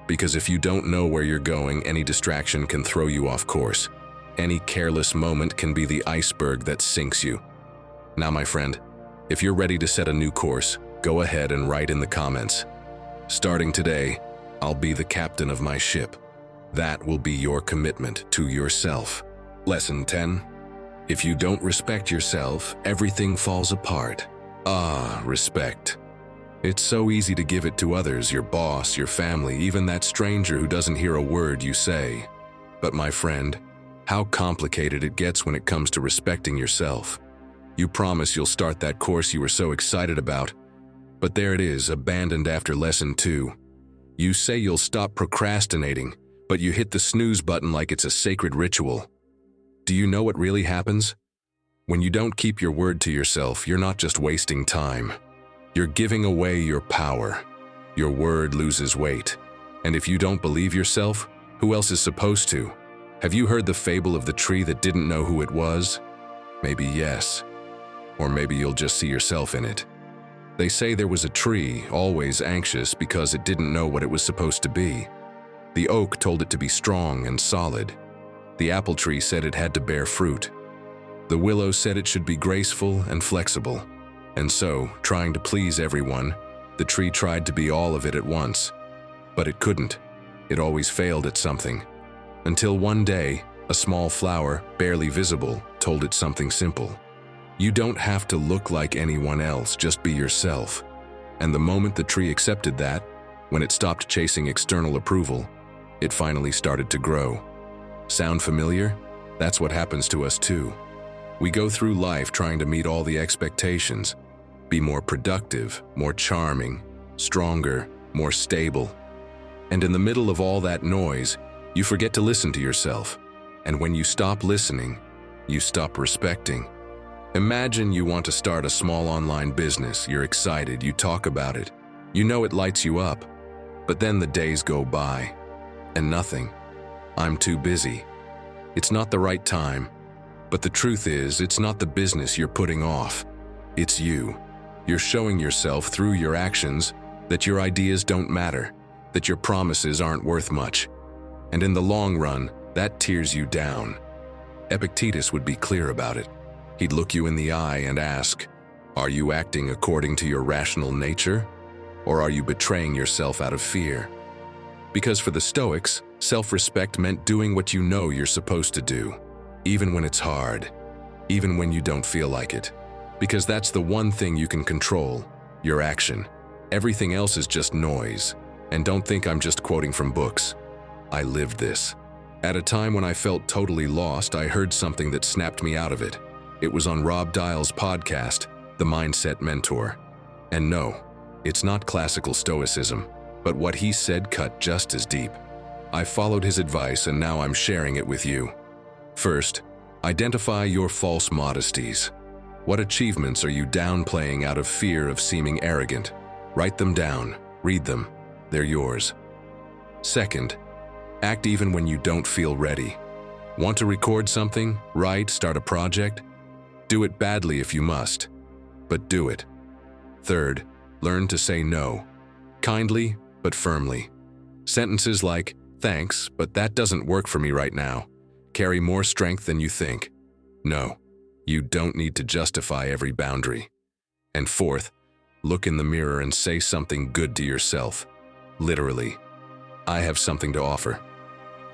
Because if you don't know where you're going, any distraction can throw you off course. Any careless moment can be the iceberg that sinks you. Now, my friend, if you're ready to set a new course, go ahead and write in the comments. Starting today, I'll be the captain of my ship. That will be your commitment to yourself. Lesson 10. If you don't respect yourself, everything falls apart. Ah, respect. It's so easy to give it to others, your boss, your family, even that stranger who doesn't hear a word you say. But my friend, how complicated it gets when it comes to respecting yourself. You promise you'll start that course you were so excited about, but there it is, abandoned after lesson 2. You say you'll stop procrastinating, but you hit the snooze button like it's a sacred ritual. Do you know what really happens? When you don't keep your word to yourself, you're not just wasting time. You're giving away your power. Your word loses weight. And if you don't believe yourself, who else is supposed to? Have you heard the fable of the tree that didn't know who it was? Maybe yes. Or maybe you'll just see yourself in it. They say there was a tree, always anxious because it didn't know what it was supposed to be. The oak told it to be strong and solid. The apple tree said it had to bear fruit. The willow said it should be graceful and flexible. And so, trying to please everyone, the tree tried to be all of it at once. But it couldn't. It always failed at something. Until one day, a small flower, barely visible, told it something simple. You don't have to look like anyone else, just be yourself. And the moment the tree accepted that, when it stopped chasing external approval, it finally started to grow. Sound familiar? That's what happens to us too. We go through life trying to meet all the expectations, be more productive, more charming, stronger, more stable. And in the middle of all that noise, you forget to listen to yourself. And when you stop listening, you stop respecting. Imagine you want to start a small online business, you're excited, you talk about it. You know it lights you up. But then the days go by, and nothing. I'm too busy. It's not the right time. But the truth is, it's not the business you're putting off. It's you. You're showing yourself through your actions that your ideas don't matter, that your promises aren't worth much. And in the long run, that tears you down. Epictetus would be clear about it. He'd look you in the eye and ask, "Are you acting according to your rational nature? Or are you betraying yourself out of fear?" Because for the Stoics, self-respect meant doing what you know you're supposed to do, even when it's hard, even when you don't feel like it. Because that's the one thing you can control, your action. Everything else is just noise. And don't think I'm just quoting from books. I lived this. At a time when I felt totally lost, I heard something that snapped me out of it. It was on Rob Dial's podcast, The Mindset Mentor. And no, it's not classical Stoicism, but what he said cut just as deep. I followed his advice and now I'm sharing it with you. First, identify your false modesties. What achievements are you downplaying out of fear of seeming arrogant? Write them down, read them, they're yours. Second, act even when you don't feel ready. Want to record something, write, start a project? Do it badly if you must, but do it. Third, learn to say no, kindly but firmly. Sentences like, "Thanks, but that doesn't work for me right now," carry more strength than you think. No, you don't need to justify every boundary. And fourth, look in the mirror and say something good to yourself. Literally, I have something to offer.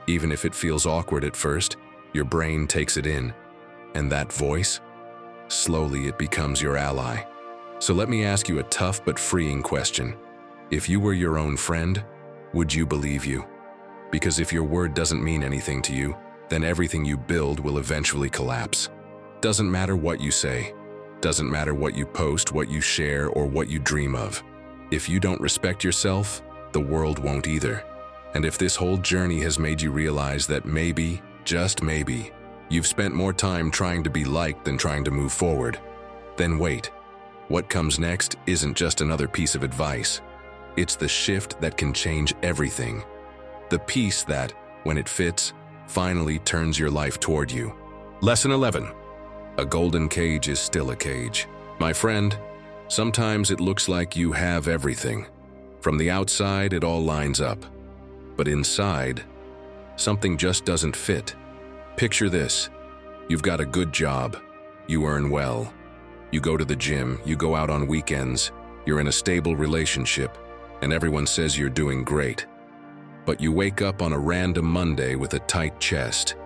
Even if it feels awkward at first, your brain takes it in. And that voice? Slowly it becomes your ally. So let me ask you a tough but freeing question. If you were your own friend, would you believe you? Because if your word doesn't mean anything to you, then everything you build will eventually collapse. Doesn't matter what you say. Doesn't matter what you post, what you share, or what you dream of. If you don't respect yourself, the world won't either. And if this whole journey has made you realize that maybe, just maybe, you've spent more time trying to be liked than trying to move forward, then wait. What comes next isn't just another piece of advice. It's the shift that can change everything. The piece that, when it fits, finally turns your life toward you. Lesson 11. A golden cage is still a cage. My friend, sometimes it looks like you have everything. From the outside, it all lines up. But inside, something just doesn't fit. Picture this. You've got a good job. You earn well. You go to the gym, you go out on weekends, you're in a stable relationship, and everyone says you're doing great. But you wake up on a random Monday with a tight chest.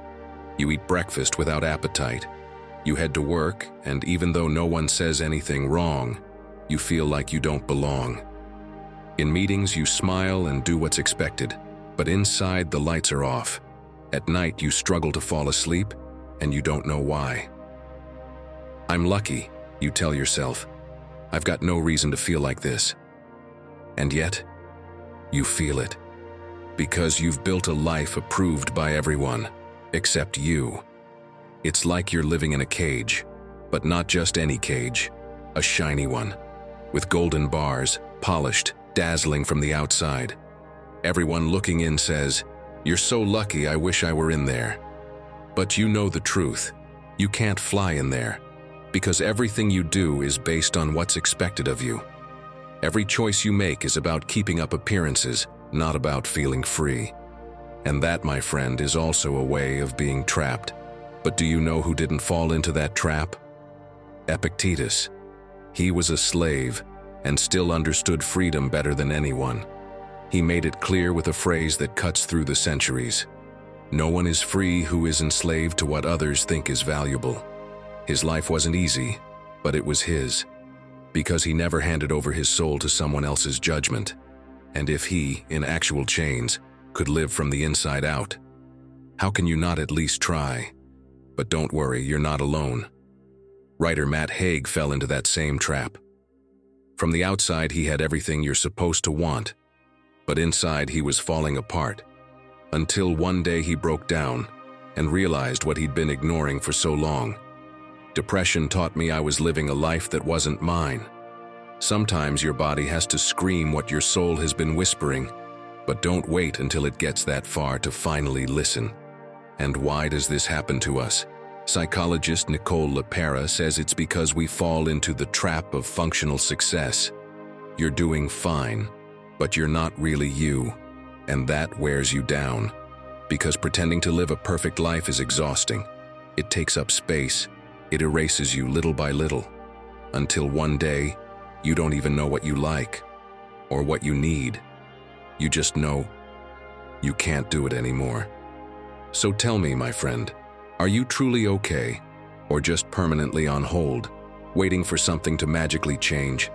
You eat breakfast without appetite. You head to work, and even though no one says anything wrong, you feel like you don't belong. In meetings, you smile and do what's expected, but inside the lights are off. At night, you struggle to fall asleep, and you don't know why. I'm lucky, you tell yourself. I've got no reason to feel like this. And yet, you feel it. Because you've built a life approved by everyone, except you. It's like you're living in a cage, but not just any cage, a shiny one, with golden bars, polished, dazzling from the outside. Everyone looking in says, "You're so lucky, I wish I were in there." But you know the truth. You can't fly in there, because everything you do is based on what's expected of you. Every choice you make is about keeping up appearances, not about feeling free. And that, my friend, is also a way of being trapped. But do you know who didn't fall into that trap? Epictetus. He was a slave and still understood freedom better than anyone. He made it clear with a phrase that cuts through the centuries. No one is free who is enslaved to what others think is valuable. His life wasn't easy, but it was his, because he never handed over his soul to someone else's judgment. And if he, in actual chains, could live from the inside out, how can you not at least try? But don't worry, you're not alone. Writer Matt Haig fell into that same trap. From the outside, he had everything you're supposed to want, but inside he was falling apart, until one day he broke down and realized what he'd been ignoring for so long. Depression taught me I was living a life that wasn't mine. Sometimes your body has to scream what your soul has been whispering, but don't wait until it gets that far to finally listen. And why does this happen to us? Psychologist Nicole LaPera says it's because we fall into the trap of functional success. You're doing fine, but you're not really you, and that wears you down. Because pretending to live a perfect life is exhausting. It takes up space. It erases you little by little, until one day, you don't even know what you like or what you need. You just know you can't do it anymore. So tell me, my friend, are you truly okay, or just permanently on hold, waiting for something to magically change?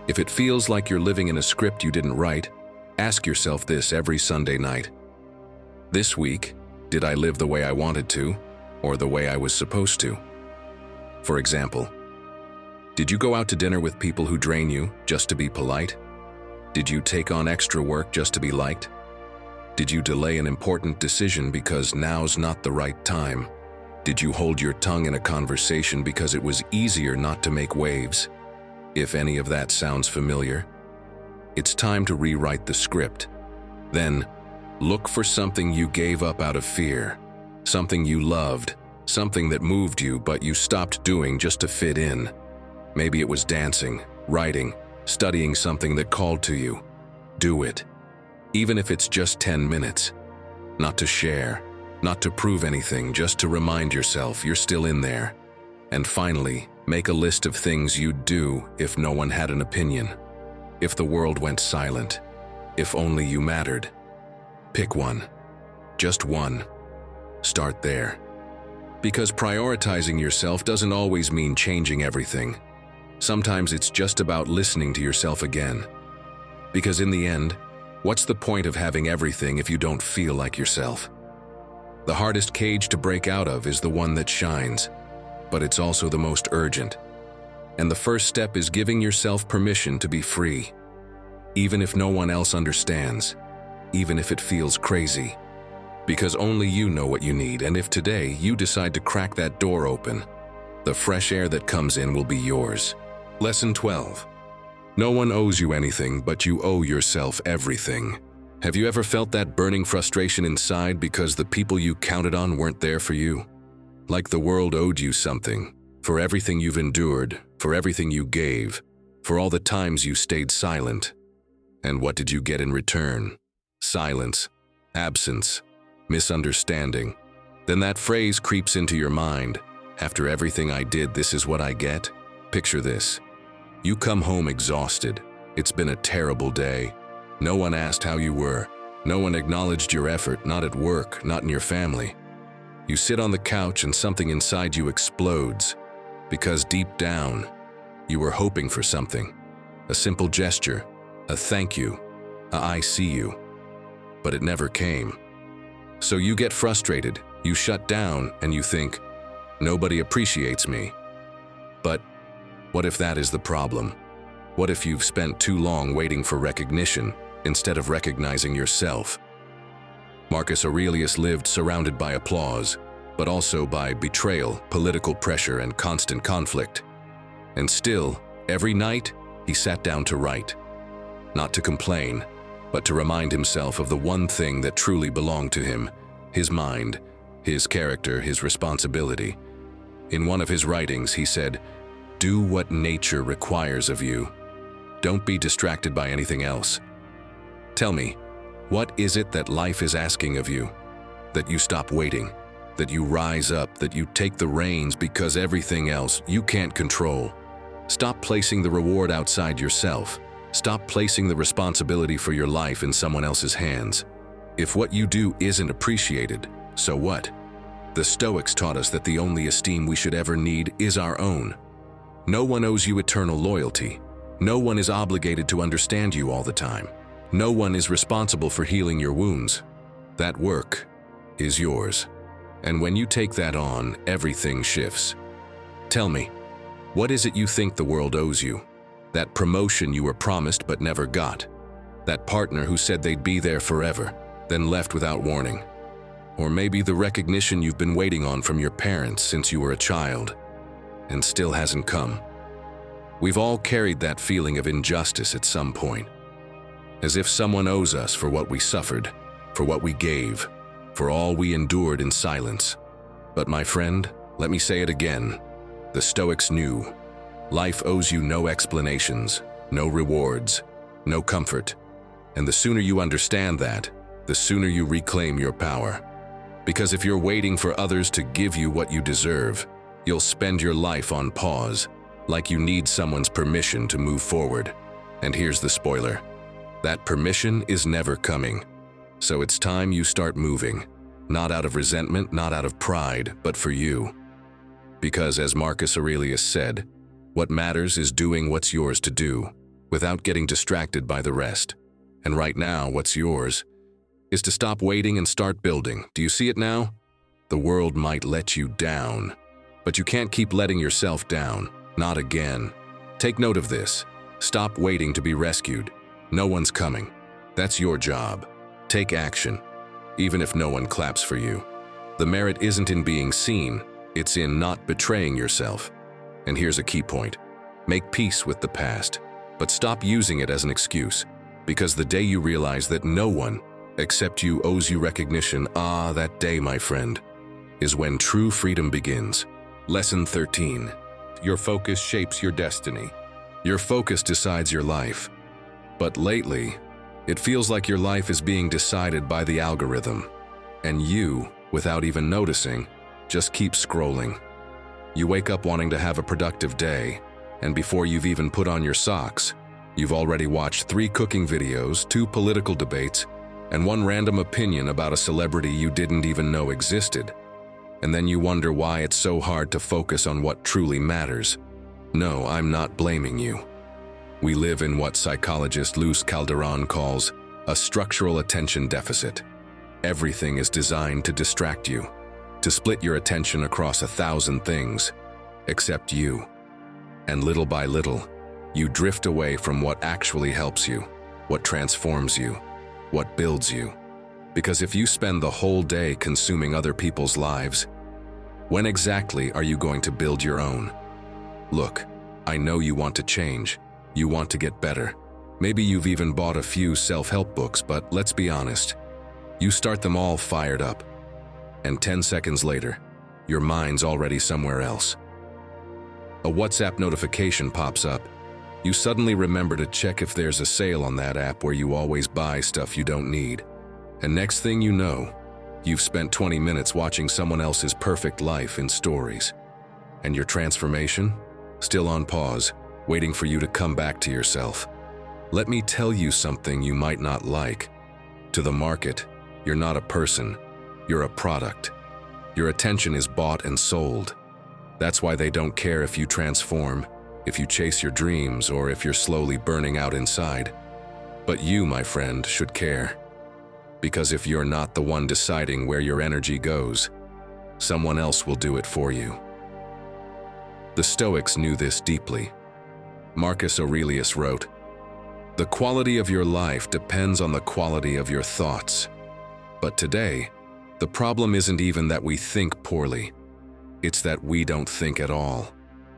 If it feels like you're living in a script you didn't write, ask yourself this every Sunday night. This week, did I live the way I wanted to, or the way I was supposed to? For example, did you go out to dinner with people who drain you just to be polite? Did you take on extra work just to be liked? Did you delay an important decision because now's not the right time? Did you hold your tongue in a conversation because it was easier not to make waves? If any of that sounds familiar, it's time to rewrite the script. Then, look for something you gave up out of fear, something you loved, something that moved you but you stopped doing just to fit in. Maybe it was dancing, writing, studying something that called to you. Do it. Even if it's just 10 minutes. Not to share, not to prove anything, just to remind yourself you're still in there. And finally, make a list of things you'd do if no one had an opinion. If the world went silent. If only you mattered. Pick one. Just one. Start there. Because prioritizing yourself doesn't always mean changing everything. Sometimes it's just about listening to yourself again. Because in the end, what's the point of having everything if you don't feel like yourself? The hardest cage to break out of is the one that shines, but it's also the most urgent. And the first step is giving yourself permission to be free. Even if no one else understands, even if it feels crazy. Because only you know what you need, and if today you decide to crack that door open, the fresh air that comes in will be yours. Lesson 12. No one owes you anything, but you owe yourself everything. Have you ever felt that burning frustration inside because the people you counted on weren't there for you? Like the world owed you something, for everything you've endured, for everything you gave, for all the times you stayed silent. And what did you get in return? Silence, absence, misunderstanding. Then that phrase creeps into your mind. After everything I did, this is what I get? Picture this. You come home exhausted. It's been a terrible day. No one asked how you were. No one acknowledged your effort, not at work, not in your family. You sit on the couch and something inside you explodes. Because deep down, you were hoping for something. A simple gesture, a thank you, a I see you. But it never came. So you get frustrated, you shut down, and you think, nobody appreciates me. But what if that is the problem? What if you've spent too long waiting for recognition instead of recognizing yourself? Marcus Aurelius lived surrounded by applause, but also by betrayal, political pressure, and constant conflict. And still, every night, he sat down to write. Not to complain, but to remind himself of the one thing that truly belonged to him, his mind, his character, his responsibility. In one of his writings, he said, "Do what nature requires of you. Don't be distracted by anything else." Tell me, what is it that life is asking of you? That you stop waiting, that you rise up, that you take the reins because everything else you can't control. Stop placing the reward outside yourself. Stop placing the responsibility for your life in someone else's hands. If what you do isn't appreciated, so what? The Stoics taught us that the only esteem we should ever need is our own. No one owes you eternal loyalty. No one is obligated to understand you all the time. No one is responsible for healing your wounds. That work is yours. And when you take that on, everything shifts. Tell me, what is it you think the world owes you? That promotion you were promised but never got. That partner who said they'd be there forever, then left without warning. Or maybe the recognition you've been waiting on from your parents since you were a child, and still hasn't come. We've all carried that feeling of injustice at some point. As if someone owes us for what we suffered, for what we gave, for all we endured in silence. But my friend, let me say it again. The Stoics knew. Life owes you no explanations, no rewards, no comfort. And the sooner you understand that, the sooner you reclaim your power. Because if you're waiting for others to give you what you deserve, you'll spend your life on pause, like you need someone's permission to move forward. And here's the spoiler. That permission is never coming. So it's time you start moving. Not out of resentment, not out of pride, but for you. Because as Marcus Aurelius said, what matters is doing what's yours to do, without getting distracted by the rest. And right now, what's yours is to stop waiting and start building. Do you see it now? The world might let you down, but you can't keep letting yourself down. Not again. Take note of this. Stop waiting to be rescued. No one's coming. That's your job. Take action, even if no one claps for you. The merit isn't in being seen, it's in not betraying yourself. And here's a key point. Make peace with the past, but stop using it as an excuse, because the day you realize that no one except you owes you recognition, that day, my friend, is when true freedom begins. Lesson 13. Your focus shapes your destiny. Your focus decides your life. But lately, it feels like your life is being decided by the algorithm, and you, without even noticing, just keep scrolling. You wake up wanting to have a productive day, and before you've even put on your socks, you've already watched 3 cooking videos, 2 political debates, and 1 random opinion about a celebrity you didn't even know existed. And then you wonder why it's so hard to focus on what truly matters. No, I'm not blaming you. We live in what psychologist Luis Calderon calls a structural attention deficit. Everything is designed to distract you, to split your attention across 1,000 things, except you. And little by little, you drift away from what actually helps you, what transforms you, what builds you. Because if you spend the whole day consuming other people's lives, when exactly are you going to build your own? Look, I know you want to change. You want to get better. Maybe you've even bought a few self-help books, but let's be honest. You start them all fired up, and 10 seconds later, your mind's already somewhere else. A WhatsApp notification pops up. You suddenly remember to check if there's a sale on that app where you always buy stuff you don't need. And next thing you know, you've spent 20 minutes watching someone else's perfect life in stories. And your transformation? Still on pause, waiting for you to come back to yourself. Let me tell you something you might not like. To the market, you're not a person, you're a product. Your attention is bought and sold. That's why they don't care if you transform, if you chase your dreams, or if you're slowly burning out inside. But you, my friend, should care. Because if you're not the one deciding where your energy goes, someone else will do it for you. The Stoics knew this deeply. Marcus Aurelius wrote, "The quality of your life depends on the quality of your thoughts." But today, the problem isn't even that we think poorly. It's that we don't think at all.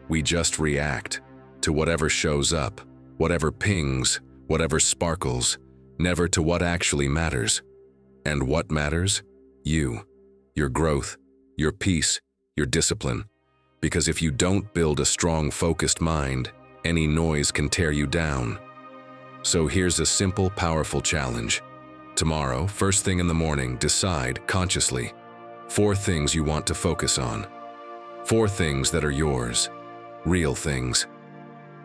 We just react to whatever shows up, whatever pings, whatever sparkles, never to what actually matters. And what matters? You, your growth, your peace, your discipline. Because if you don't build a strong, focused mind, any noise can tear you down. So here's a simple, powerful challenge. Tomorrow, first thing in the morning, decide consciously 4 things you want to focus on. 4 things that are yours. Real things.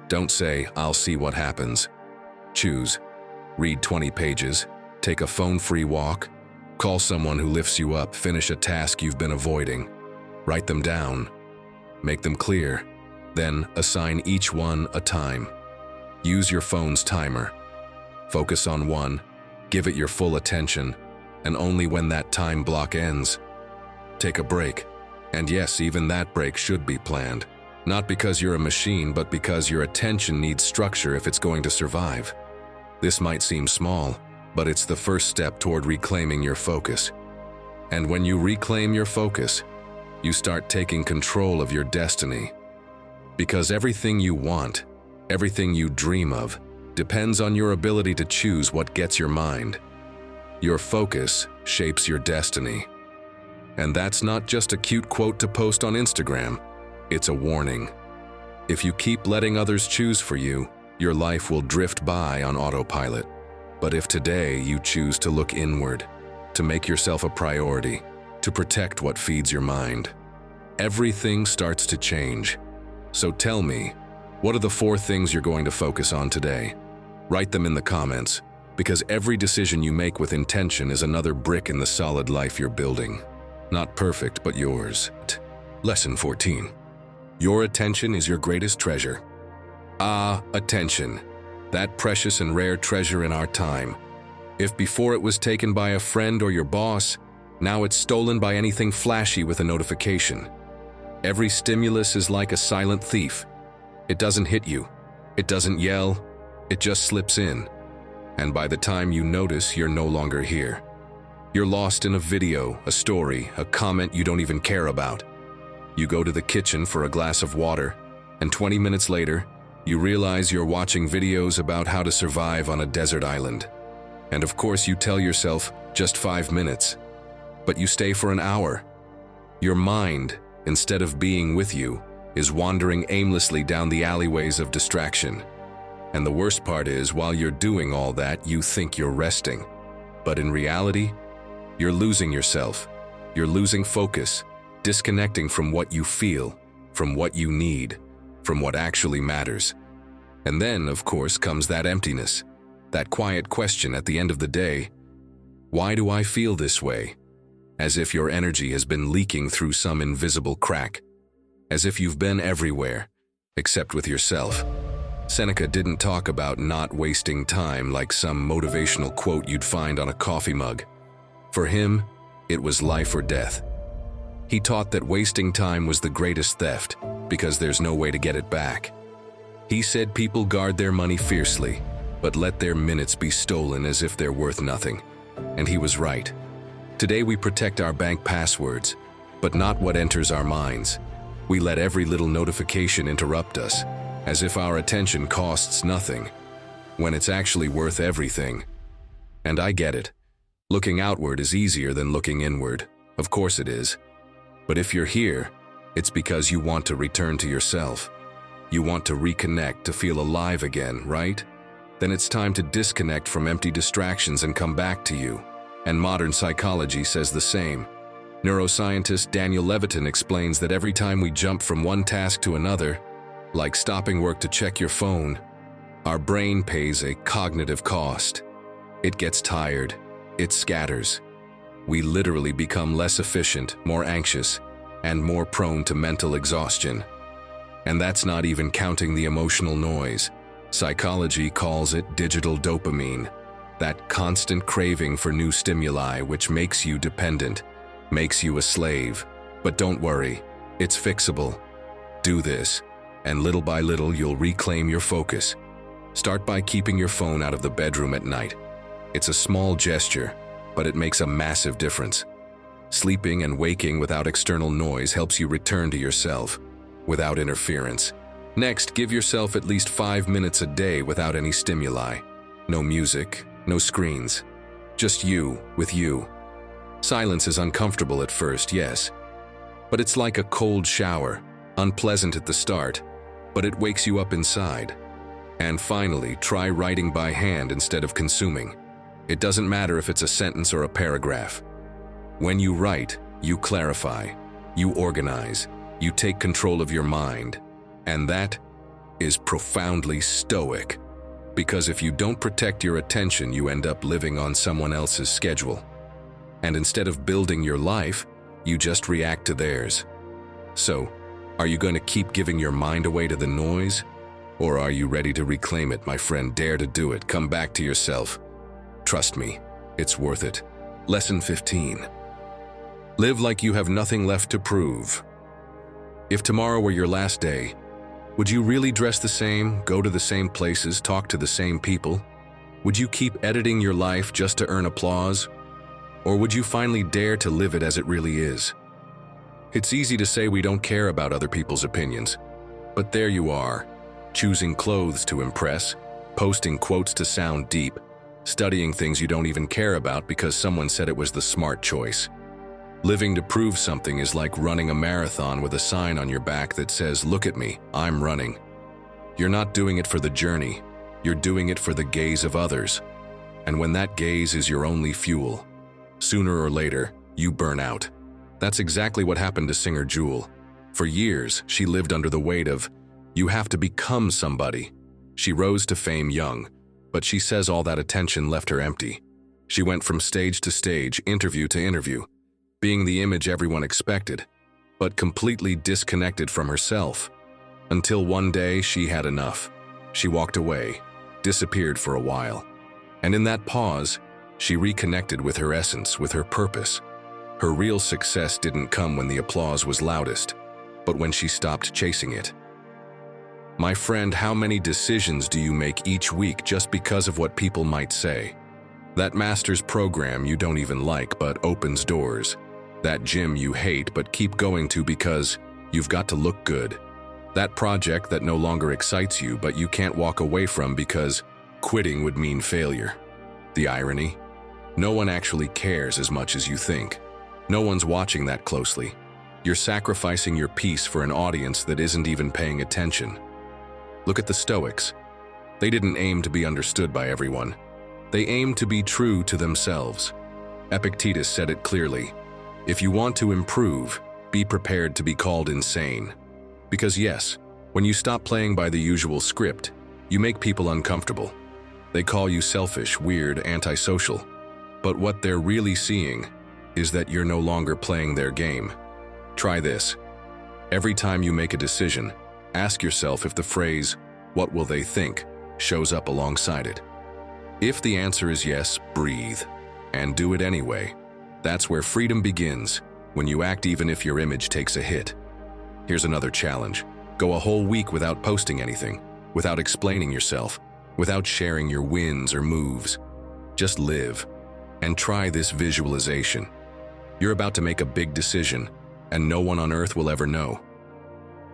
Don't say, "I'll see what happens." Choose. Read 20 pages, take a phone-free walk, call someone who lifts you up, finish a task you've been avoiding. Write them down. Make them clear. Then assign each one a time. Use your phone's timer. Focus on one, give it your full attention, and only when that time block ends, take a break. And yes, even that break should be planned. Not because you're a machine, but because your attention needs structure if it's going to survive. This might seem small, but it's the first step toward reclaiming your focus. And when you reclaim your focus, you start taking control of your destiny. Because everything you want, everything you dream of, depends on your ability to choose what gets your mind. Your focus shapes your destiny. And that's not just a cute quote to post on Instagram. It's a warning. If you keep letting others choose for you, your life will drift by on autopilot. But if today you choose to look inward, to make yourself a priority, to protect what feeds your mind. Everything starts to change. So tell me, what are the 4 things you're going to focus on today? Write them in the comments, because every decision you make with intention is another brick in the solid life you're building. Not perfect, but yours. Lesson 14. Your attention is your greatest treasure. Ah, attention. That precious and rare treasure in our time. If before it was taken by a friend or your boss, now it's stolen by anything flashy with a notification. Every stimulus is like a silent thief. It doesn't hit you. It doesn't yell. It just slips in. And by the time you notice, you're no longer here. You're lost in a video, a story, a comment you don't even care about. You go to the kitchen for a glass of water, and 20 minutes later, you realize you're watching videos about how to survive on a desert island. And of course you tell yourself, just 5 minutes. But you stay for an hour. Your mind, instead of being with you, is wandering aimlessly down the alleyways of distraction. And the worst part is, while you're doing all that, you think you're resting. But in reality, you're losing yourself. You're losing focus, disconnecting from what you feel, from what you need, from what actually matters. And then, of course, comes that emptiness, that quiet question at the end of the day, why do I feel this way? As if your energy has been leaking through some invisible crack, as if you've been everywhere, except with yourself. Seneca didn't talk about not wasting time like some motivational quote you'd find on a coffee mug. For him, it was life or death. He taught that wasting time was the greatest theft because there's no way to get it back. He said people guard their money fiercely, but let their minutes be stolen as if they're worth nothing. And he was right. Today we protect our bank passwords, but not what enters our minds. We let every little notification interrupt us, as if our attention costs nothing, when it's actually worth everything. And I get it. Looking outward is easier than looking inward. Of course it is. But if you're here, it's because you want to return to yourself. You want to reconnect, to feel alive again, right? Then it's time to disconnect from empty distractions and come back to you. And modern psychology says the same. Neuroscientist Daniel Levitin explains that every time we jump from one task to another, like stopping work to check your phone, our brain pays a cognitive cost. It gets tired. It scatters. We literally become less efficient, more anxious, and more prone to mental exhaustion. And that's not even counting the emotional noise. Psychology calls it digital dopamine, that constant craving for new stimuli which makes you dependent, makes you a slave. But don't worry, it's fixable. Do this, and little by little you'll reclaim your focus. Start by keeping your phone out of the bedroom at night. It's a small gesture, but it makes a massive difference. Sleeping and waking without external noise helps you return to yourself, without interference. Next, give yourself at least 5 minutes a day without any stimuli. No music, no screens. Just you, with you. Silence is uncomfortable at first, yes. But it's like a cold shower, unpleasant at the start, but it wakes you up inside. And finally, try writing by hand instead of consuming. It doesn't matter if it's a sentence or a paragraph. When you write, you clarify, you organize, you take control of your mind. And that is profoundly Stoic. Because if you don't protect your attention, you end up living on someone else's schedule. And instead of building your life, you just react to theirs. So, are you going to keep giving your mind away to the noise? Or are you ready to reclaim it, my friend? Dare to do it. Come back to yourself. Trust me, it's worth it. Lesson 15. Live like you have nothing left to prove. If tomorrow were your last day, would you really dress the same, go to the same places, talk to the same people? Would you keep editing your life just to earn applause? Or would you finally dare to live it as it really is? It's easy to say we don't care about other people's opinions, but there you are, choosing clothes to impress, posting quotes to sound deep, studying things you don't even care about because someone said it was the smart choice. Living to prove something is like running a marathon with a sign on your back that says, "Look at me, I'm running." You're not doing it for the journey, you're doing it for the gaze of others. And when that gaze is your only fuel, sooner or later, you burn out. That's exactly what happened to singer Jewel. For years, she lived under the weight of, "You have to become somebody." She rose to fame young, but she says all that attention left her empty. She went from stage to stage, interview to interview, being the image everyone expected, but completely disconnected from herself. Until one day she had enough. She walked away, disappeared for a while. And in that pause, she reconnected with her essence, with her purpose. Her real success didn't come when the applause was loudest, but when she stopped chasing it. My friend, how many decisions do you make each week just because of what people might say? That master's program you don't even like but opens doors. That gym you hate but keep going to because you've got to look good. That project that no longer excites you but you can't walk away from because quitting would mean failure. The irony? No one actually cares as much as you think. No one's watching that closely. You're sacrificing your peace for an audience that isn't even paying attention. Look at the Stoics. They didn't aim to be understood by everyone. They aimed to be true to themselves. Epictetus said it clearly. If you want to improve, be prepared to be called insane. Because yes, when you stop playing by the usual script, you make people uncomfortable. They call you selfish, weird, antisocial. But what they're really seeing is that you're no longer playing their game. Try this. Every time you make a decision, ask yourself if the phrase, "What will they think?" shows up alongside it. If the answer is yes, breathe and do it anyway. That's where freedom begins, when you act even if your image takes a hit. Here's another challenge. Go a whole week without posting anything, without explaining yourself, without sharing your wins or moves. Just live and try this visualization. You're about to make a big decision, and no one on earth will ever know.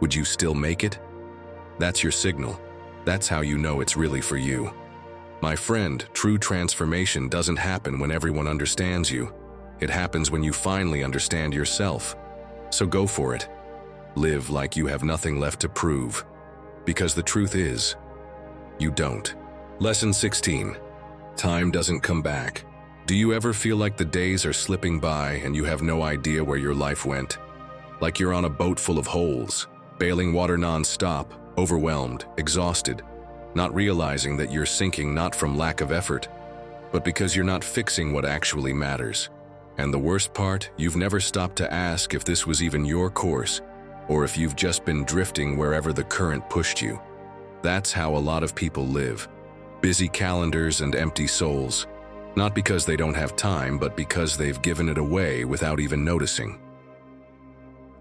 Would you still make it? That's your signal. That's how you know it's really for you. My friend, true transformation doesn't happen when everyone understands you. It happens when you finally understand yourself. So go for it. Live like you have nothing left to prove. Because the truth is, you don't. Lesson 16. Time doesn't come back. Do you ever feel like the days are slipping by and you have no idea where your life went? Like you're on a boat full of holes, bailing water non-stop, overwhelmed, exhausted, not realizing that you're sinking not from lack of effort, but because you're not fixing what actually matters. And the worst part, you've never stopped to ask if this was even your course, or if you've just been drifting wherever the current pushed you. That's how a lot of people live. Busy calendars and empty souls. Not because they don't have time, but because they've given it away without even noticing.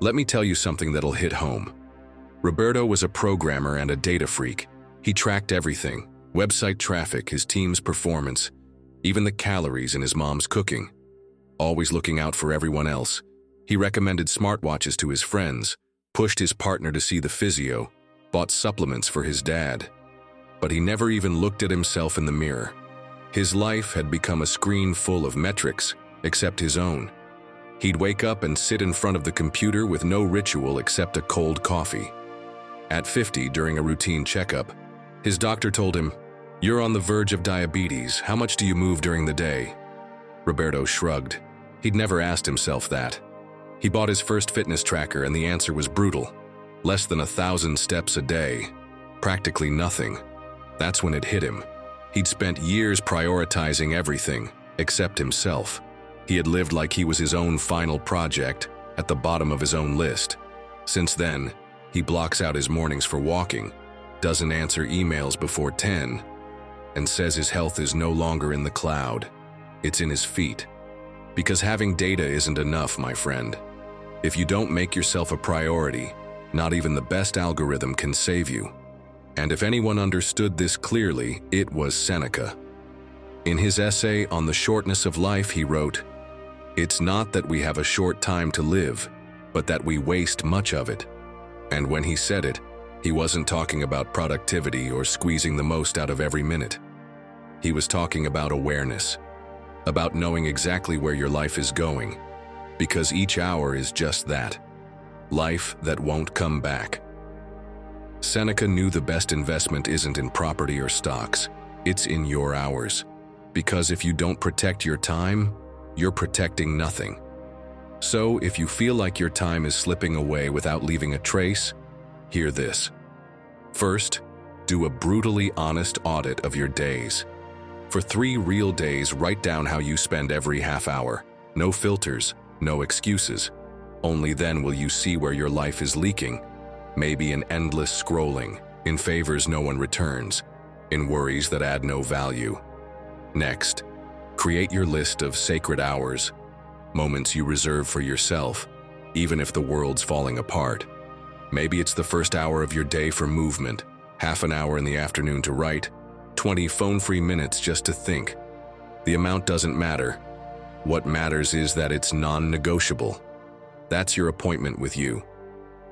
Let me tell you something that'll hit home. Roberto was a programmer and a data freak. He tracked everything: website traffic, his team's performance, even the calories in his mom's cooking. Always looking out for everyone else. He recommended smartwatches to his friends, pushed his partner to see the physio, bought supplements for his dad. But he never even looked at himself in the mirror. His life had become a screen full of metrics, except his own. He'd wake up and sit in front of the computer with no ritual except a cold coffee. At 50, during a routine checkup, his doctor told him, "You're on the verge of diabetes. How much do you move during the day?" Roberto shrugged. He'd never asked himself that. He bought his first fitness tracker and the answer was brutal. Less than 1,000 steps a day. Practically nothing. That's when it hit him. He'd spent years prioritizing everything, except himself. He had lived like he was his own final project, at the bottom of his own list. Since then, he blocks out his mornings for walking, doesn't answer emails before 10, and says his health is no longer in the cloud. It's in his feet. Because having data isn't enough, my friend. If you don't make yourself a priority, not even the best algorithm can save you. And if anyone understood this clearly, it was Seneca. In his essay on the shortness of life, he wrote, "It's not that we have a short time to live, but that we waste much of it." And when he said it, he wasn't talking about productivity or squeezing the most out of every minute. He was talking about awareness, about knowing exactly where your life is going, because each hour is just that, life that won't come back. Seneca knew the best investment isn't in property or stocks, it's in your hours. Because if you don't protect your time, you're protecting nothing. So, if you feel like your time is slipping away without leaving a trace, hear this. First, do a brutally honest audit of your days. For 3 real days, write down how you spend every half hour. No filters, no excuses. Only then will you see where your life is leaking. Maybe in endless scrolling, in favors no one returns, in worries that add no value. Next, create your list of sacred hours, moments you reserve for yourself, even if the world's falling apart. Maybe it's the first hour of your day for movement, half an hour in the afternoon to write, 20 phone-free minutes just to think. The amount doesn't matter. What matters is that it's non-negotiable. That's your appointment with you.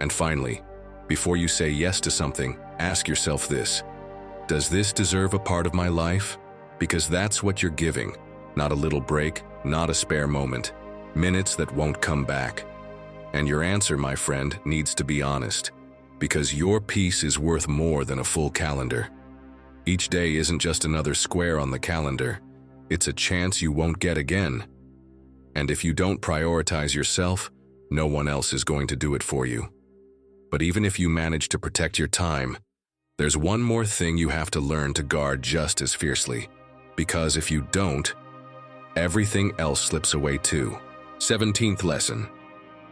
And finally, before you say yes to something, ask yourself this: does this deserve a part of my life? Because that's what you're giving. Not a little break, not a spare moment. Minutes that won't come back. And your answer, my friend, needs to be honest. Because your peace is worth more than a full calendar. Each day isn't just another square on the calendar. It's a chance you won't get again. And if you don't prioritize yourself, no one else is going to do it for you. But even if you manage to protect your time, there's one more thing you have to learn to guard just as fiercely. Because if you don't, everything else slips away too. 17th lesson.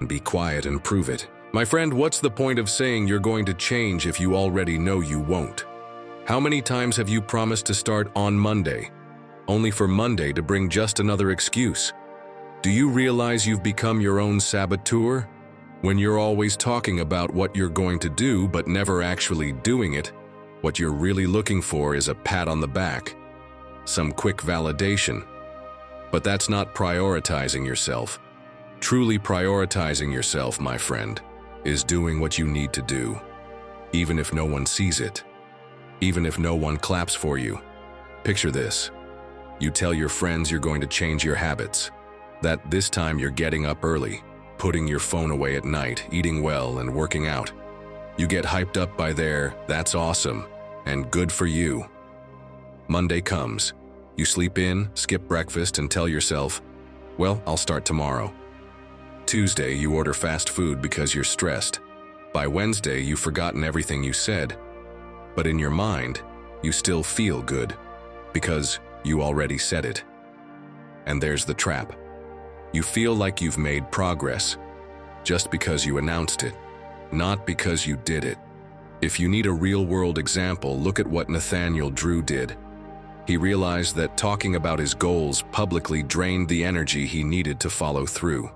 Be quiet and prove it. My friend, what's the point of saying you're going to change if you already know you won't? How many times have you promised to start on Monday, only for Monday to bring just another excuse? Do you realize you've become your own saboteur? When you're always talking about what you're going to do but never actually doing it, what you're really looking for is a pat on the back, some quick validation. But that's not prioritizing yourself. Truly prioritizing yourself, my friend, is doing what you need to do, even if no one sees it, even if no one claps for you. Picture this. You tell your friends you're going to change your habits, that this time you're getting up early, putting your phone away at night, eating well, and working out. You get hyped up by their "that's awesome" and "good for you." Monday comes. You sleep in, skip breakfast, and tell yourself, well, I'll start tomorrow. Tuesday, you order fast food because you're stressed. By Wednesday, you've forgotten everything you said. But in your mind, you still feel good because you already said it. And there's the trap. You feel like you've made progress just because you announced it, not because you did it. If you need a real-world example, look at what Nathaniel Drew did. He realized that talking about his goals publicly drained the energy he needed to follow through.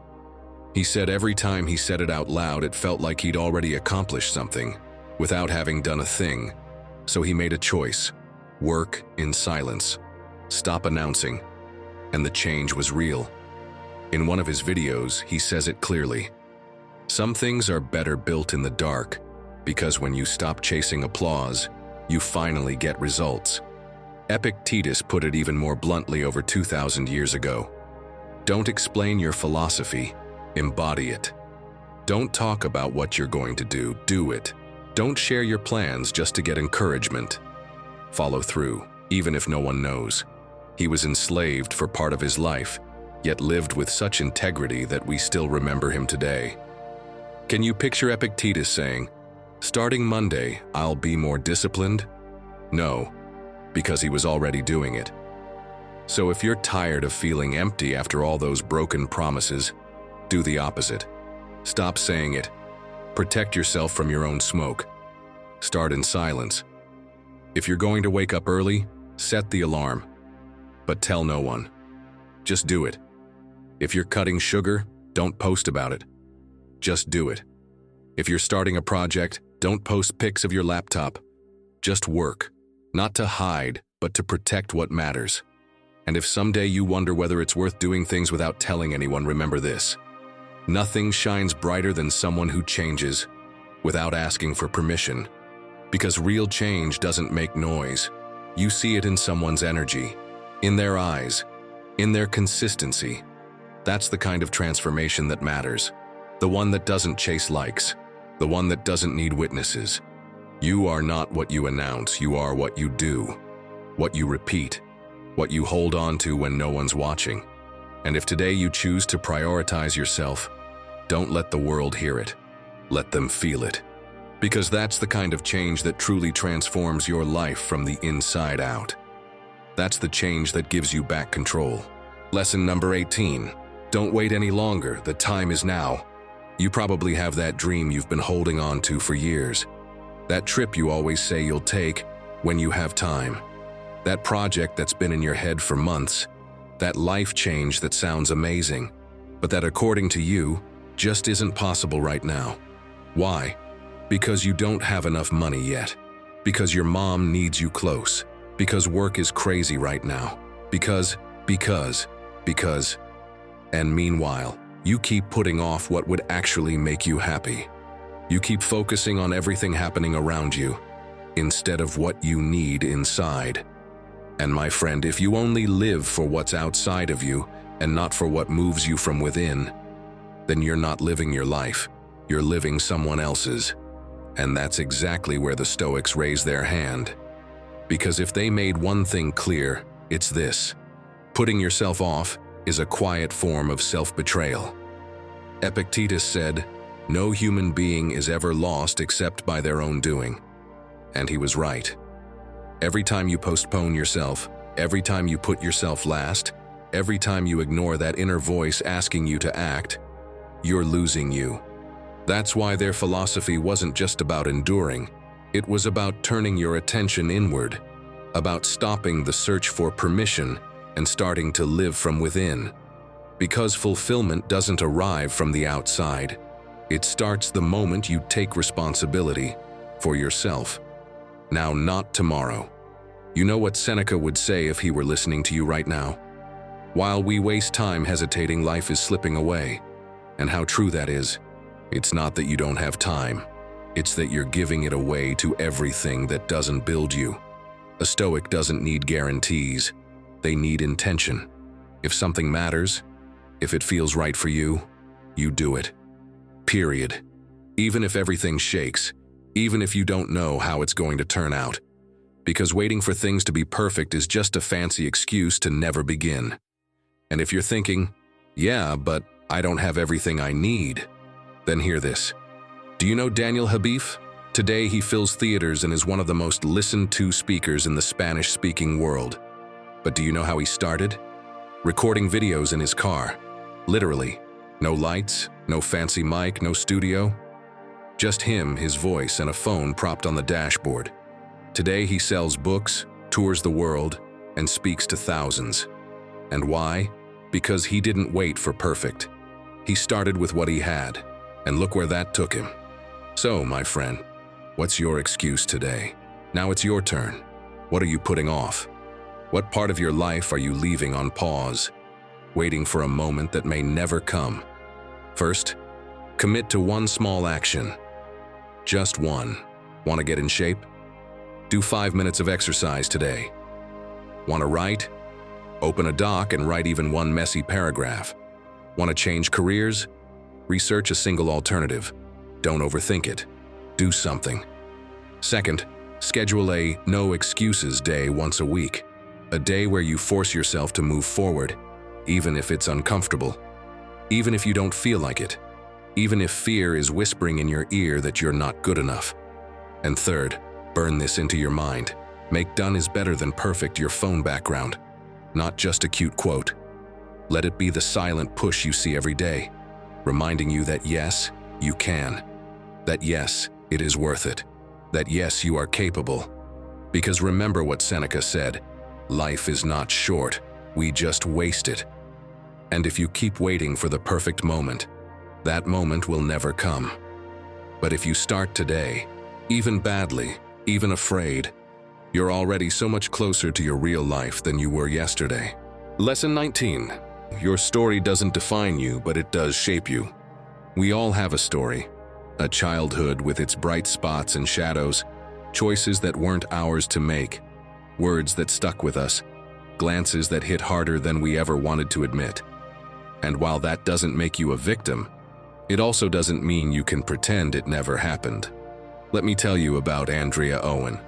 He said every time he said it out loud, it felt like he'd already accomplished something without having done a thing. So he made a choice: work in silence, stop announcing, and the change was real. In one of his videos, he says it clearly. Some things are better built in the dark, because when you stop chasing applause, you finally get results. Epictetus put it even more bluntly over 2,000 years ago. Don't explain your philosophy, embody it. Don't talk about what you're going to do it. Don't share your plans just to get encouragement. Follow through, even if no one knows. He was enslaved for part of his life, yet lived with such integrity that we still remember him today. Can you picture Epictetus saying, starting Monday, I'll be more disciplined? No, because he was already doing it. So if you're tired of feeling empty after all those broken promises, do the opposite. Stop saying it. Protect yourself from your own smoke. Start in silence. If you're going to wake up early, set the alarm. But tell no one. Just do it. If you're cutting sugar, don't post about it. Just do it. If you're starting a project, don't post pics of your laptop. Just work. Not to hide, but to protect what matters. And if someday you wonder whether it's worth doing things without telling anyone, remember this. Nothing shines brighter than someone who changes without asking for permission. Because real change doesn't make noise. You see it in someone's energy, in their eyes, in their consistency. That's the kind of transformation that matters. The one that doesn't chase likes. The one that doesn't need witnesses. You are not what you announce, you are what you do. What you repeat. What you hold on to when no one's watching. And if today you choose to prioritize yourself, don't let the world hear it. Let them feel it. Because that's the kind of change that truly transforms your life from the inside out. That's the change that gives you back control. Lesson number 18. Don't wait any longer. The time is now. You probably have that dream you've been holding on to for years. That trip you always say you'll take when you have time. That project that's been in your head for months. That life change that sounds amazing, but that according to you, just isn't possible right now. Why? Because you don't have enough money yet. Because your mom needs you close. Because work is crazy right now. Because. And meanwhile, you keep putting off what would actually make you happy. You keep focusing on everything happening around you, instead of what you need inside. And my friend, if you only live for what's outside of you and not for what moves you from within, then you're not living your life, you're living someone else's. And that's exactly where the Stoics raise their hand. Because if they made one thing clear, it's this: putting yourself off is a quiet form of self-betrayal. Epictetus said, "No human being is ever lost except by their own doing." And he was right. Every time you postpone yourself, every time you put yourself last, every time you ignore that inner voice asking you to act, you're losing you. That's why their philosophy wasn't just about enduring. It was about turning your attention inward, about stopping the search for permission and starting to live from within. Because fulfillment doesn't arrive from the outside. It starts the moment you take responsibility for yourself. Now, not tomorrow. You know what Seneca would say if he were listening to you right now? While we waste time hesitating, life is slipping away. And how true that is. It's not that you don't have time. It's that you're giving it away to everything that doesn't build you. A Stoic doesn't need guarantees. They need intention. If something matters, if it feels right for you, you do it. Period. Even if everything shakes, even if you don't know how it's going to turn out. Because waiting for things to be perfect is just a fancy excuse to never begin. And if you're thinking, yeah, but I don't have everything I need, then hear this. Do you know Daniel Habif? Today he fills theaters and is one of the most listened to speakers in the Spanish-speaking world. But do you know how he started? Recording videos in his car. Literally. No lights, no fancy mic, no studio. Just him, his voice, and a phone propped on the dashboard. Today he sells books, tours the world, and speaks to thousands. And why? Because he didn't wait for perfect. He started with what he had, and look where that took him. So, my friend, what's your excuse today? Now it's your turn. What are you putting off? What part of your life are you leaving on pause, waiting for a moment that may never come? First, commit to one small action. Just one. Want to get in shape? Do 5 minutes of exercise today. Want to write? Open a doc and write even one messy paragraph. Want to change careers? Research a single alternative. Don't overthink it. Do something. Second, schedule a no excuses day once a week. A day where you force yourself to move forward, even if it's uncomfortable. Even if you don't feel like it. Even if fear is whispering in your ear that you're not good enough. And third, burn this into your mind. Make done is better than perfect your phone background. Not just a cute quote. Let it be the silent push you see every day, reminding you that yes, you can. That yes, it is worth it. That yes, you are capable. Because remember what Seneca said, life is not short, we just waste it. And if you keep waiting for the perfect moment, that moment will never come. But if you start today, even badly, even afraid, you're already so much closer to your real life than you were yesterday. Lesson 19. Your story doesn't define you, but it does shape you. We all have a story. A childhood with its bright spots and shadows, choices that weren't ours to make, words that stuck with us, glances that hit harder than we ever wanted to admit. And while that doesn't make you a victim, it also doesn't mean you can pretend it never happened. Let me tell you about Andrea Owen.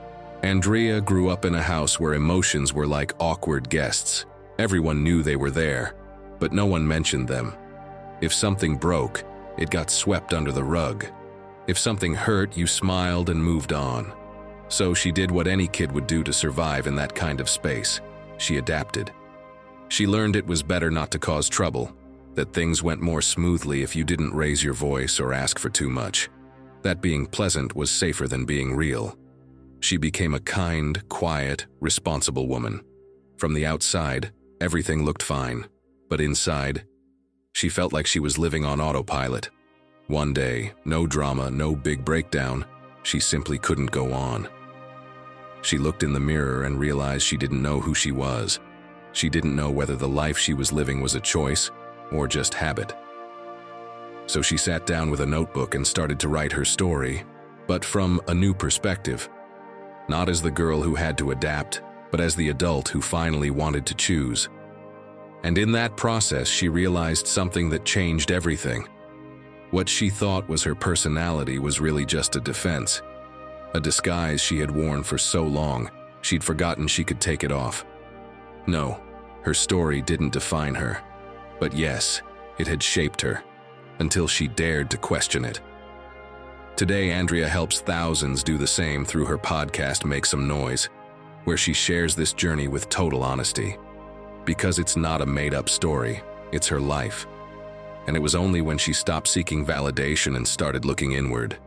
Andrea grew up in a house where emotions were like awkward guests. Everyone knew they were there, but no one mentioned them. If something broke, it got swept under the rug. If something hurt, you smiled and moved on. So she did what any kid would do to survive in that kind of space. She adapted. She learned it was better not to cause trouble, that things went more smoothly if you didn't raise your voice or ask for too much. That being pleasant was safer than being real. She became a kind, quiet, responsible woman. From the outside, everything looked fine, but inside, she felt like she was living on autopilot. One day, no drama, no big breakdown, she simply couldn't go on. She looked in the mirror and realized she didn't know who she was. She didn't know whether the life she was living was a choice or just habit. So she sat down with a notebook and started to write her story, but from a new perspective. Not as the girl who had to adapt, but as the adult who finally wanted to choose. And in that process, she realized something that changed everything. What she thought was her personality was really just a defense, a disguise she had worn for so long, she'd forgotten she could take it off. No, her story didn't define her. But yes, it had shaped her, until she dared to question it. Today, Andrea helps thousands do the same through her podcast Make Some Noise, where she shares this journey with total honesty. Because it's not a made-up story, it's her life. And it was only when she stopped seeking validation and started looking inward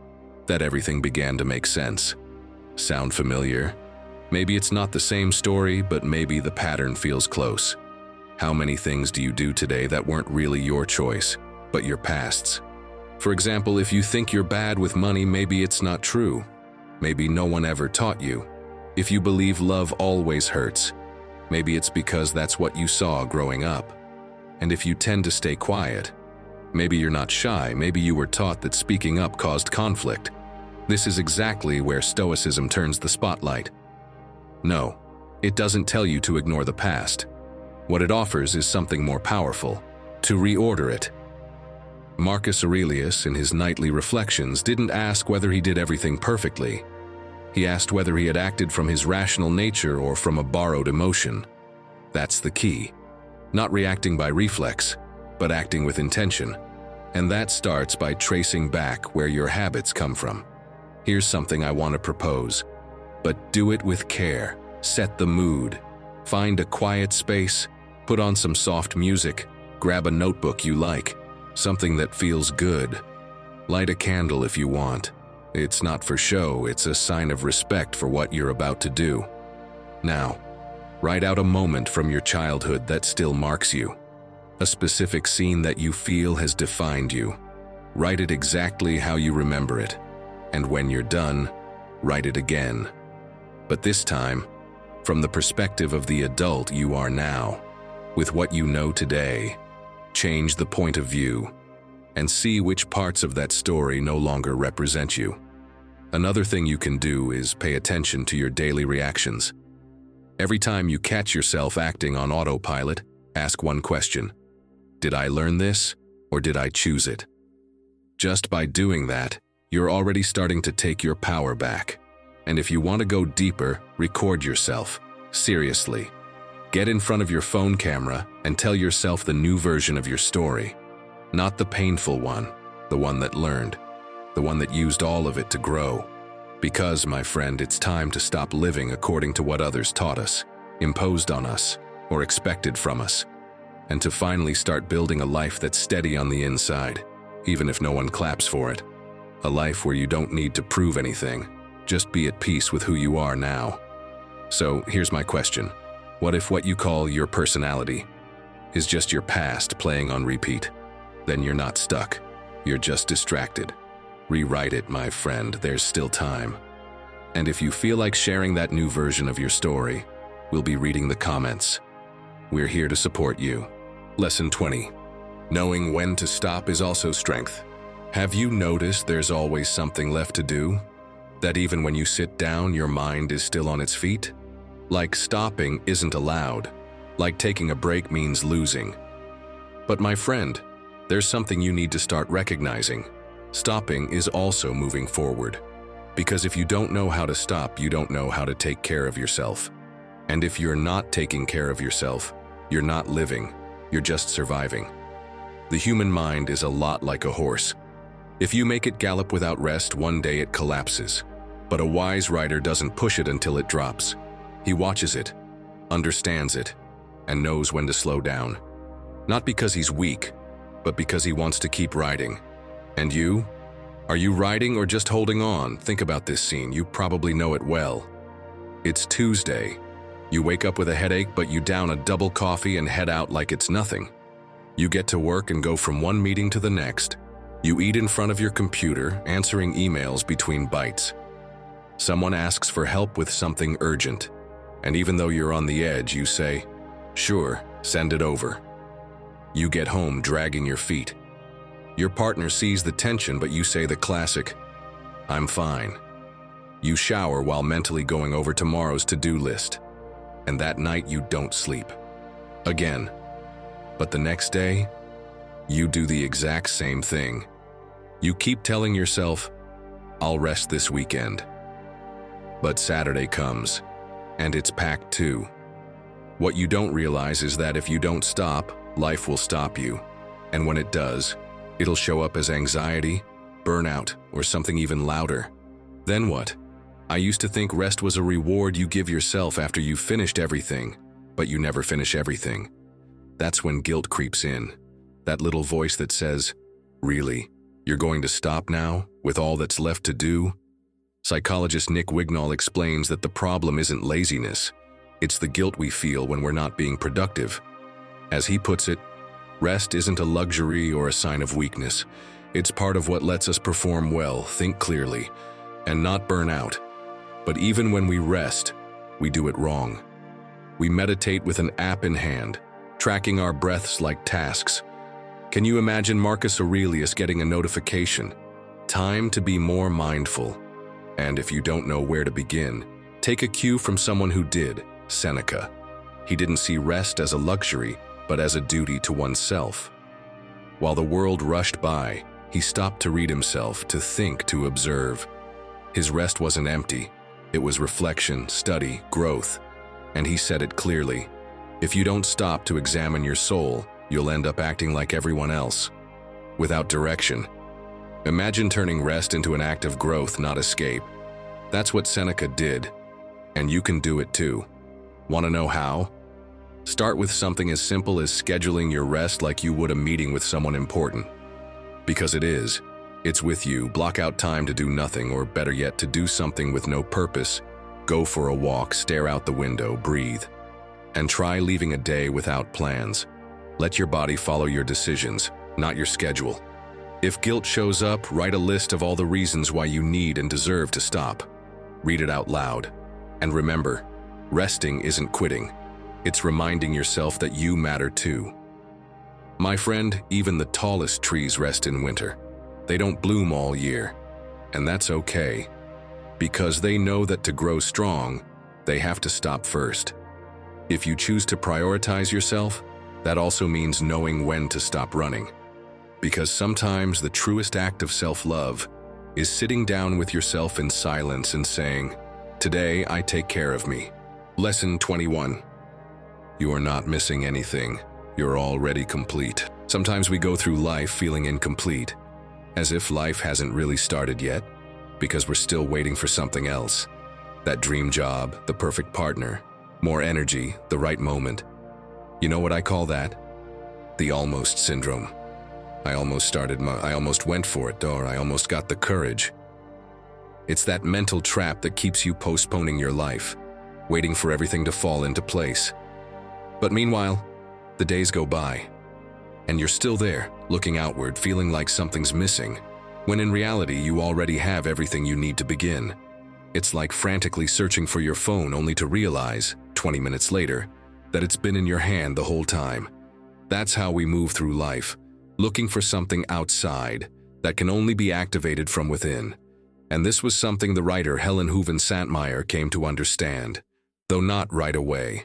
that everything began to make sense. Sound familiar? Maybe it's not the same story, but maybe the pattern feels close. How many things do you do today that weren't really your choice, but your past's? For example, if you think you're bad with money, maybe it's not true. Maybe no one ever taught you. If you believe love always hurts, maybe it's because that's what you saw growing up. And if you tend to stay quiet, maybe you're not shy, maybe you were taught that speaking up caused conflict. This is exactly where Stoicism turns the spotlight. No, it doesn't tell you to ignore the past. What it offers is something more powerful, to reorder it. Marcus Aurelius, in his nightly reflections, didn't ask whether he did everything perfectly. He asked whether he had acted from his rational nature or from a borrowed emotion. That's the key. Not reacting by reflex, but acting with intention. And that starts by tracing back where your habits come from. Here's something I want to propose. But do it with care. Set the mood. Find a quiet space, put on some soft music, grab a notebook you like, something that feels good. Light a candle if you want. It's not for show, it's a sign of respect for what you're about to do. Now, write out a moment from your childhood that still marks you. A specific scene that you feel has defined you. Write it exactly how you remember it. And when you're done, write it again. But this time, from the perspective of the adult you are now, with what you know today. Change the point of view and see which parts of that story no longer represent you. Another thing you can do is pay attention to your daily reactions. Every time you catch yourself acting on autopilot, ask one question. Did I learn this, or did I choose it? Just by doing that, you're already starting to take your power back. And if you want to go deeper, record yourself. Seriously. Get in front of your phone camera and tell yourself the new version of your story. Not the painful one, the one that learned, the one that used all of it to grow. Because, my friend, it's time to stop living according to what others taught us, imposed on us, or expected from us, and to finally start building a life that's steady on the inside, even if no one claps for it. A life where you don't need to prove anything, just be at peace with who you are now. So, here's my question. What if what you call your personality is just your past playing on repeat? Then you're not stuck. You're just distracted. Rewrite it, my friend. There's still time. And if you feel like sharing that new version of your story, we'll be reading the comments. We're here to support you. Lesson 20. Knowing when to stop is also strength. Have you noticed there's always something left to do? That even when you sit down, your mind is still on its feet? Like stopping isn't allowed. Like taking a break means losing. But my friend, there's something you need to start recognizing. Stopping is also moving forward. Because if you don't know how to stop, you don't know how to take care of yourself. And if you're not taking care of yourself, you're not living. you're just surviving. The human mind is a lot like a horse. If you make it gallop without rest, one day it collapses. But a wise rider doesn't push it until it drops. He watches it, understands it, and knows when to slow down. Not because he's weak, but because he wants to keep riding. And you? Are you riding or just holding on? Think about this scene. You probably know it well. It's Tuesday. You wake up with a headache, but you down a double coffee and head out like it's nothing. You get to work and go from one meeting to the next. You eat in front of your computer, answering emails between bites. Someone asks for help with something urgent. And even though you're on the edge, you say, "Sure, send it over." You get home dragging your feet. Your partner sees the tension, but you say the classic, "I'm fine." You shower while mentally going over tomorrow's to-do list. And that night you don't sleep. Again. But the next day, you do the exact same thing. You keep telling yourself, "I'll rest this weekend." But Saturday comes, and it's packed too. What you don't realize is that if you don't stop, life will stop you. And when it does, it'll show up as anxiety, burnout, or something even louder. Then what? I used to think rest was a reward you give yourself after you've finished everything, but you never finish everything. That's when guilt creeps in. That little voice that says, "Really? You're going to stop now, with all that's left to do?" Psychologist Nick Wignall explains that the problem isn't laziness. It's the guilt we feel when we're not being productive. As he puts it, rest isn't a luxury or a sign of weakness. It's part of what lets us perform well, think clearly, and not burn out. But even when we rest, we do it wrong. We meditate with an app in hand, tracking our breaths like tasks. Can you imagine Marcus Aurelius getting a notification? Time to be more mindful. And if you don't know where to begin, take a cue from someone who did, Seneca. He didn't see rest as a luxury, but as a duty to oneself. While the world rushed by, he stopped to read himself, to think, to observe. His rest wasn't empty. It was reflection, study, growth. And he said it clearly. If you don't stop to examine your soul, you'll end up acting like everyone else, without direction. Imagine turning rest into an act of growth, not escape. That's what Seneca did, and you can do it too. Want to know how? Start with something as simple as scheduling your rest like you would a meeting with someone important. Because it is. It's with you. Block out time to do nothing, or better yet, to do something with no purpose. Go for a walk, stare out the window, breathe. And try leaving a day without plans. Let your body follow your decisions, not your schedule. If guilt shows up, write a list of all the reasons why you need and deserve to stop. Read it out loud. And remember, resting isn't quitting. It's reminding yourself that you matter too. My friend, even the tallest trees rest in winter. They don't bloom all year. And that's okay. Because they know that to grow strong, they have to stop first. If you choose to prioritize yourself, that also means knowing when to stop running. Because sometimes the truest act of self-love is sitting down with yourself in silence and saying, "Today I take care of me." Lesson 21. You are not missing anything. You're already complete. Sometimes we go through life feeling incomplete, as if life hasn't really started yet, because we're still waiting for something else. That dream job, the perfect partner, more energy, the right moment. You know what I call that? The almost syndrome. I almost went for it, or I almost got the courage. It's that mental trap that keeps you postponing your life, waiting for everything to fall into place. But meanwhile, the days go by, and you're still there, looking outward, feeling like something's missing, when in reality you already have everything you need to begin. It's like frantically searching for your phone only to realize, 20 minutes later, that it's been in your hand the whole time. That's how we move through life, looking for something outside that can only be activated from within. And this was something the writer Helen Hooven Santmeyer came to understand, though not right away.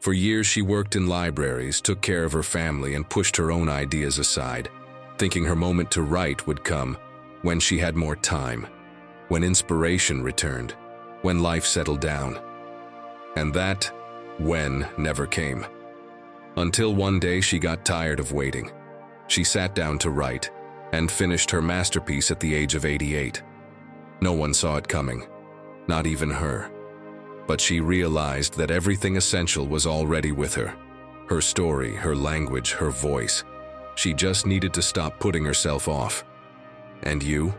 For years she worked in libraries, took care of her family, and pushed her own ideas aside, thinking her moment to write would come when she had more time, when inspiration returned, when life settled down. And that when never came. Until one day she got tired of waiting. She sat down to write and finished her masterpiece at the age of 88. No one saw it coming, not even her. But she realized that everything essential was already with her. Her story, her language, her voice. She just needed to stop putting herself off. And you?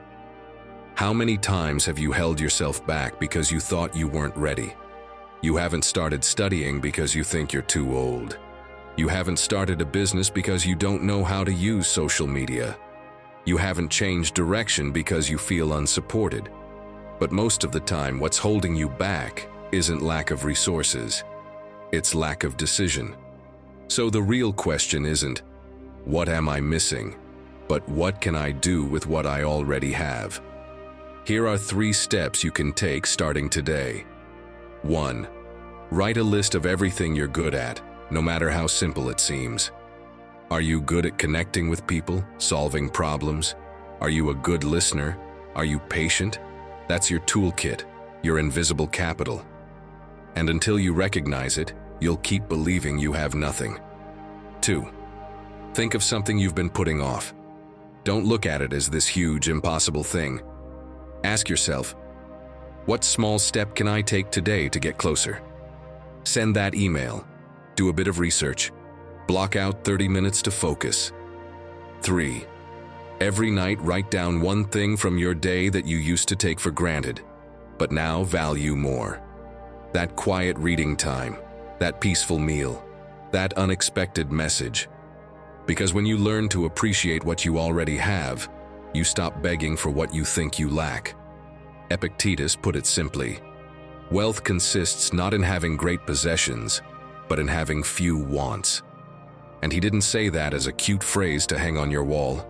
How many times have you held yourself back because you thought you weren't ready? You haven't started studying because you think you're too old. You haven't started a business because you don't know how to use social media. You haven't changed direction because you feel unsupported. But most of the time, what's holding you back isn't lack of resources. It's lack of decision. So the real question isn't, what am I missing? But what can I do with what I already have? Here are 3 steps you can take starting today. 1. Write a list of everything you're good at, no matter how simple it seems. Are you good at connecting with people, solving problems? Are you a good listener? Are you patient? That's your toolkit, your invisible capital. And until you recognize it, you'll keep believing you have nothing. 2. Think of something you've been putting off. Don't look at it as this huge, impossible thing. Ask yourself, what small step can I take today to get closer? Send that email. Do a bit of research. Block out 30 minutes to focus. 3. Every night write down one thing from your day that you used to take for granted, but now value more. That quiet reading time, that peaceful meal, that unexpected message. Because when you learn to appreciate what you already have, you stop begging for what you think you lack. Epictetus put it simply, wealth consists not in having great possessions, but in having few wants. And he didn't say that as a cute phrase to hang on your wall.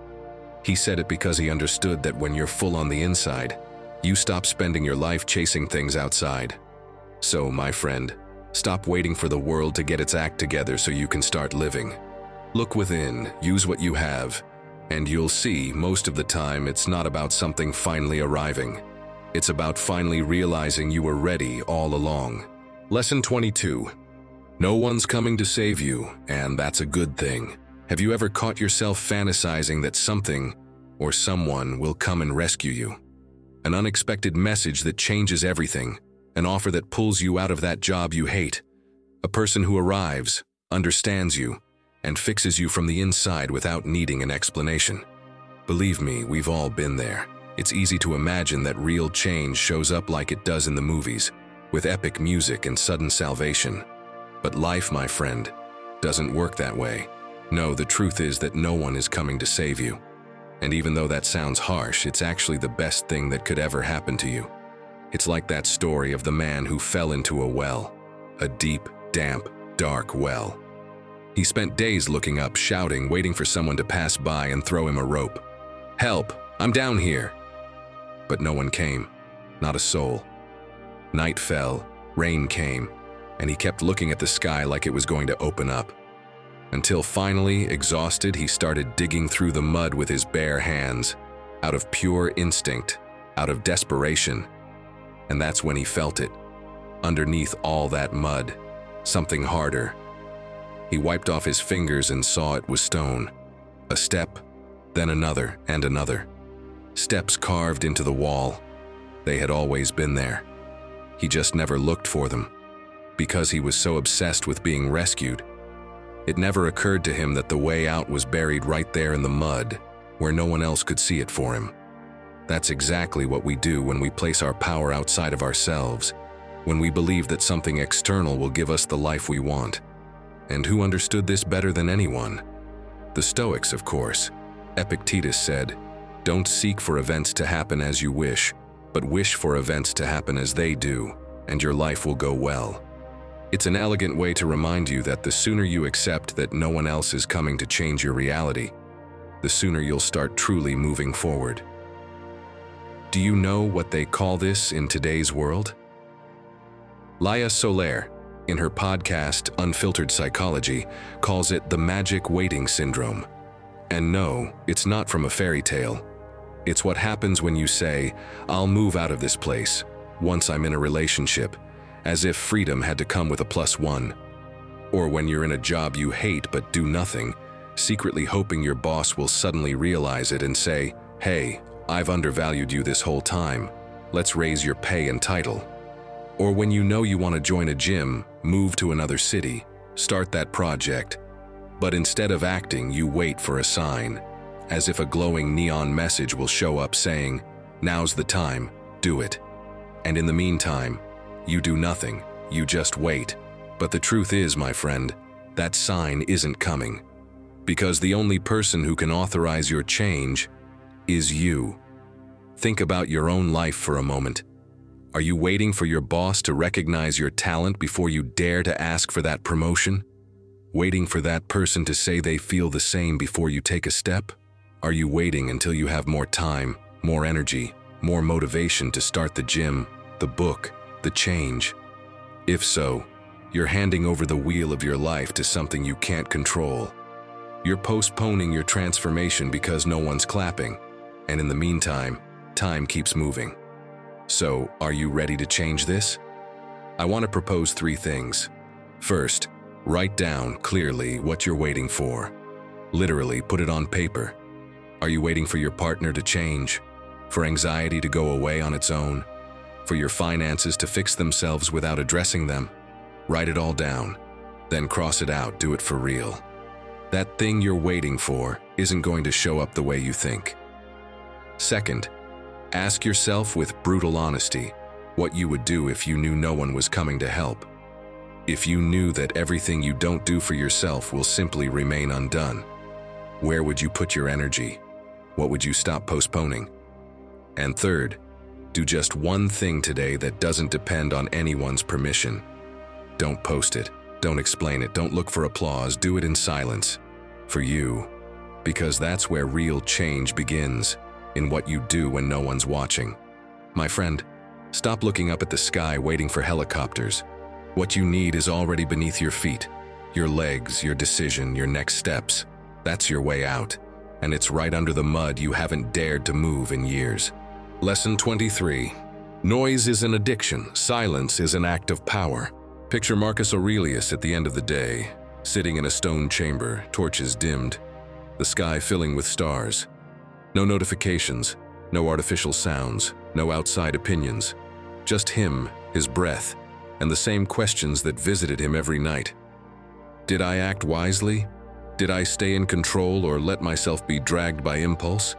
He said it because he understood that when you're full on the inside, you stop spending your life chasing things outside. So, my friend, stop waiting for the world to get its act together so you can start living. Look within, use what you have, and you'll see most of the time it's not about something finally arriving. It's about finally realizing you were ready all along. Lesson 22. No one's coming to save you, and that's a good thing. Have you ever caught yourself fantasizing that something or someone will come and rescue you? An unexpected message that changes everything, an offer that pulls you out of that job you hate, a person who arrives, understands you, and fixes you from the inside without needing an explanation. Believe me, we've all been there. It's easy to imagine that real change shows up like it does in the movies, with epic music and sudden salvation. But life, my friend, doesn't work that way. No, the truth is that no one is coming to save you. And even though that sounds harsh, it's actually the best thing that could ever happen to you. It's like that story of the man who fell into a well, a deep, damp, dark well. He spent days looking up, shouting, waiting for someone to pass by and throw him a rope. "Help! I'm down here!" But no one came, not a soul. Night fell, rain came, and he kept looking at the sky like it was going to open up. Until finally, exhausted, he started digging through the mud with his bare hands, out of pure instinct, out of desperation. And that's when he felt it. Underneath all that mud, something harder. He wiped off his fingers and saw it was stone. A step, then another and another. Steps carved into the wall. They had always been there. He just never looked for them. Because he was so obsessed with being rescued, it never occurred to him that the way out was buried right there in the mud, where no one else could see it for him. That's exactly what we do when we place our power outside of ourselves, when we believe that something external will give us the life we want. And who understood this better than anyone? The Stoics, of course. Epictetus said, "Don't seek for events to happen as you wish, but wish for events to happen as they do, and your life will go well." It's an elegant way to remind you that the sooner you accept that no one else is coming to change your reality, the sooner you'll start truly moving forward. Do you know what they call this in today's world? Laia Soler, in her podcast Unfiltered Psychology, calls it the magic waiting syndrome. And no, it's not from a fairy tale. It's what happens when you say, "I'll move out of this place," once I'm in a relationship, as if freedom had to come with a +1. Or when you're in a job you hate but do nothing, secretly hoping your boss will suddenly realize it and say, "Hey, I've undervalued you this whole time. Let's raise your pay and title." Or when you know you want to join a gym, move to another city, start that project, but instead of acting, you wait for a sign, as if a glowing neon message will show up saying, "Now's the time, do it." And in the meantime, you do nothing, you just wait. But the truth is, my friend, that sign isn't coming. Because the only person who can authorize your change is you. Think about your own life for a moment. Are you waiting for your boss to recognize your talent before you dare to ask for that promotion? Waiting for that person to say they feel the same before you take a step? Are you waiting until you have more time, more energy, more motivation to start the gym, the book, the change? If so, you're handing over the wheel of your life to something you can't control. You're postponing your transformation because no one's clapping, and in the meantime, time keeps moving. So, are you ready to change this? I want to propose 3 things. First, write down clearly what you're waiting for. Literally, put it on paper. Are you waiting for your partner to change? For anxiety to go away on its own? For your finances to fix themselves without addressing them? Write it all down. Then cross it out, do it for real. That thing you're waiting for isn't going to show up the way you think. Second, ask yourself with brutal honesty what you would do if you knew no one was coming to help. If you knew that everything you don't do for yourself will simply remain undone. Where would you put your energy? What would you stop postponing? And third, do just one thing today that doesn't depend on anyone's permission. Don't post it. Don't explain it. Don't look for applause. Do it in silence. For you. Because that's where real change begins. In what you do when no one's watching. My friend, stop looking up at the sky waiting for helicopters. What you need is already beneath your feet. Your legs, your decision, your next steps. That's your way out. And it's right under the mud you haven't dared to move in years. Lesson 23. Noise is an addiction. Silence is an act of power. Picture Marcus Aurelius at the end of the day, sitting in a stone chamber, torches dimmed, the sky filling with stars. No notifications, no artificial sounds, no outside opinions. Just him, his breath, and the same questions that visited him every night. Did I act wisely? Did I stay in control or let myself be dragged by impulse?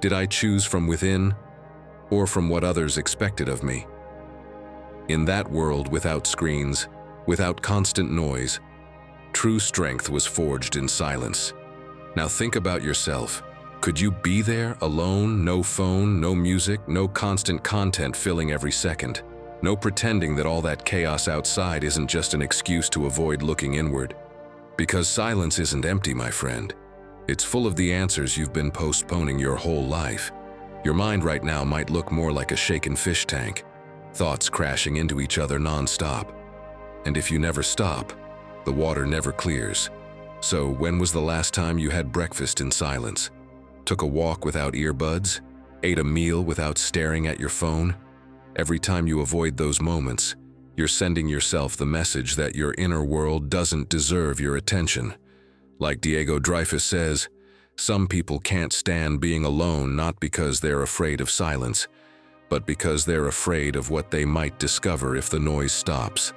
Did I choose from within or from what others expected of me? In that world without screens, without constant noise, true strength was forged in silence. Now think about yourself. Could you be there, alone, no phone, no music, no constant content filling every second? No pretending that all that chaos outside isn't just an excuse to avoid looking inward. Because silence isn't empty, my friend. It's full of the answers you've been postponing your whole life. Your mind right now might look more like a shaken fish tank, thoughts crashing into each other non-stop. And if you never stop, the water never clears. So when was the last time you had breakfast in silence? Took a walk without earbuds? Ate a meal without staring at your phone? Every time you avoid those moments, you're sending yourself the message that your inner world doesn't deserve your attention. Like Diego Dreyfus says, some people can't stand being alone not because they're afraid of silence, but because they're afraid of what they might discover if the noise stops.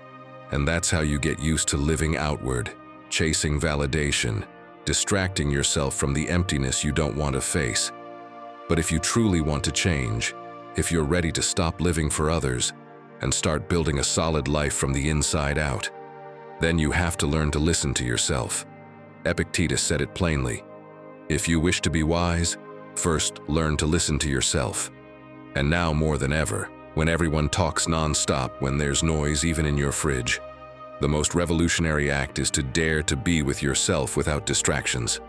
And that's how you get used to living outward, chasing validation, distracting yourself from the emptiness you don't want to face. But if you truly want to change, if you're ready to stop living for others and start building a solid life from the inside out, then you have to learn to listen to yourself. Epictetus said it plainly. If you wish to be wise, first learn to listen to yourself. And now more than ever, when everyone talks non-stop, when there's noise even in your fridge, the most revolutionary act is to dare to be with yourself without distractions.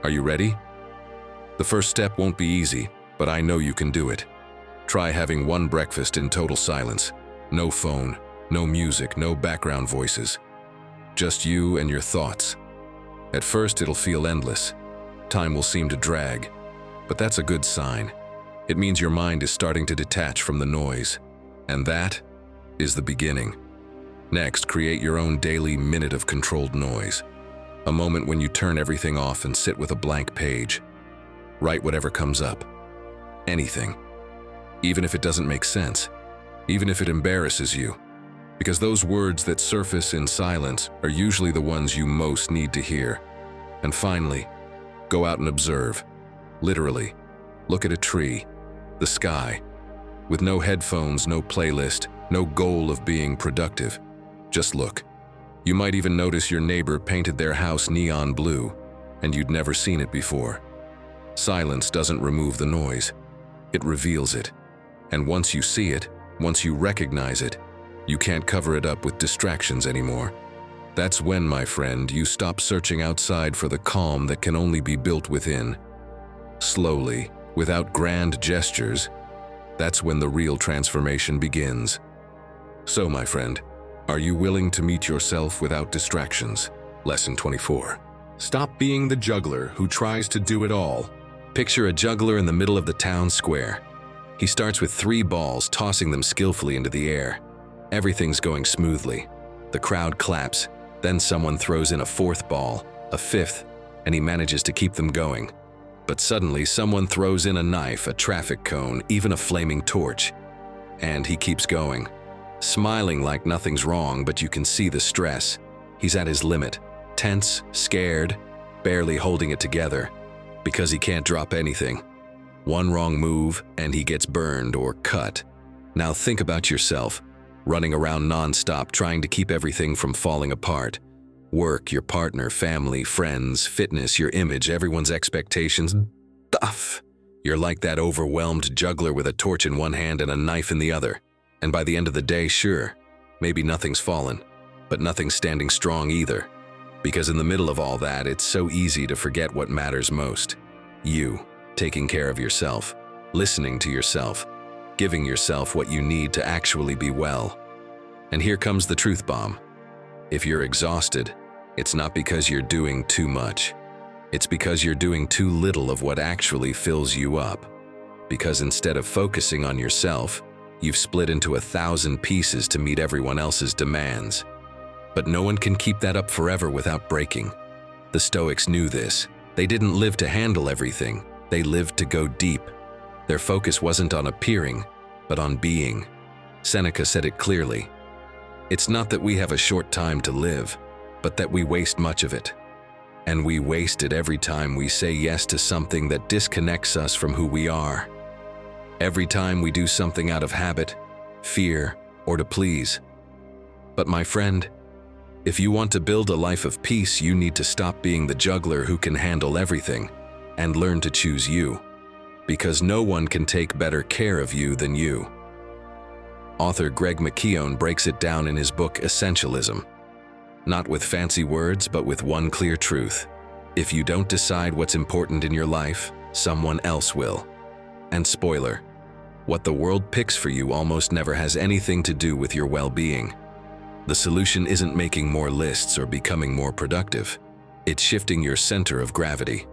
Are you ready? The first step won't be easy, but I know you can do it. Try having one breakfast in total silence. No phone, no music, no background voices. Just you and your thoughts. At first it'll feel endless. Time will seem to drag, but that's a good sign. It means your mind is starting to detach from the noise, and that is the beginning. Next, create your own daily minute of controlled noise. A moment when you turn everything off and sit with a blank page. Write whatever comes up. Anything. Even if it doesn't make sense. Even if it embarrasses you. Because those words that surface in silence are usually the ones you most need to hear. And finally, go out and observe. Literally. Look at a tree, the sky. With no headphones, no playlist, no goal of being productive. Just look. You might even notice your neighbor painted their house neon blue, and you'd never seen it before. Silence doesn't remove the noise. It reveals it. And once you see it, once you recognize it, you can't cover it up with distractions anymore. That's when, my friend, you stop searching outside for the calm that can only be built within. Slowly, without grand gestures, that's when the real transformation begins. So, my friend, are you willing to meet yourself without distractions? Lesson 24. Stop being the juggler who tries to do it all. Picture a juggler in the middle of the town square. He starts with 3 balls, tossing them skillfully into the air. Everything's going smoothly. The crowd claps. Then someone throws in a 4th ball, a 5th, and he manages to keep them going. But suddenly, someone throws in a knife, a traffic cone, even a flaming torch. And he keeps going. Smiling like nothing's wrong, but you can see the stress. He's at his limit, tense, scared, barely holding it together, because he can't drop anything. One wrong move, and he gets burned or cut. Now think about yourself, running around non-stop trying to keep everything from falling apart. Work, your partner, family, friends, fitness, your image, everyone's expectations. Stuff. You're like that overwhelmed juggler with a torch in one hand and a knife in the other. And by the end of the day, sure, maybe nothing's fallen, but nothing's standing strong either. Because in the middle of all that, it's so easy to forget what matters most. You, taking care of yourself, listening to yourself, giving yourself what you need to actually be well. And here comes the truth bomb. If you're exhausted, it's not because you're doing too much. It's because you're doing too little of what actually fills you up. Because instead of focusing on yourself, you've split into 1,000 pieces to meet everyone else's demands. But no one can keep that up forever without breaking. The Stoics knew this. They didn't live to handle everything. They lived to go deep. Their focus wasn't on appearing, but on being. Seneca said it clearly. It's not that we have a short time to live, but that we waste much of it. And we waste it every time we say yes to something that disconnects us from who we are. Every time we do something out of habit, fear, or to please. But my friend, if you want to build a life of peace, you need to stop being the juggler who can handle everything and learn to choose you. Because no one can take better care of you than you. Author Greg McKeown breaks it down in his book Essentialism. Not with fancy words, but with one clear truth. If you don't decide what's important in your life, someone else will. And spoiler, what the world picks for you almost never has anything to do with your well-being. The solution isn't making more lists or becoming more productive. It's shifting your center of gravity.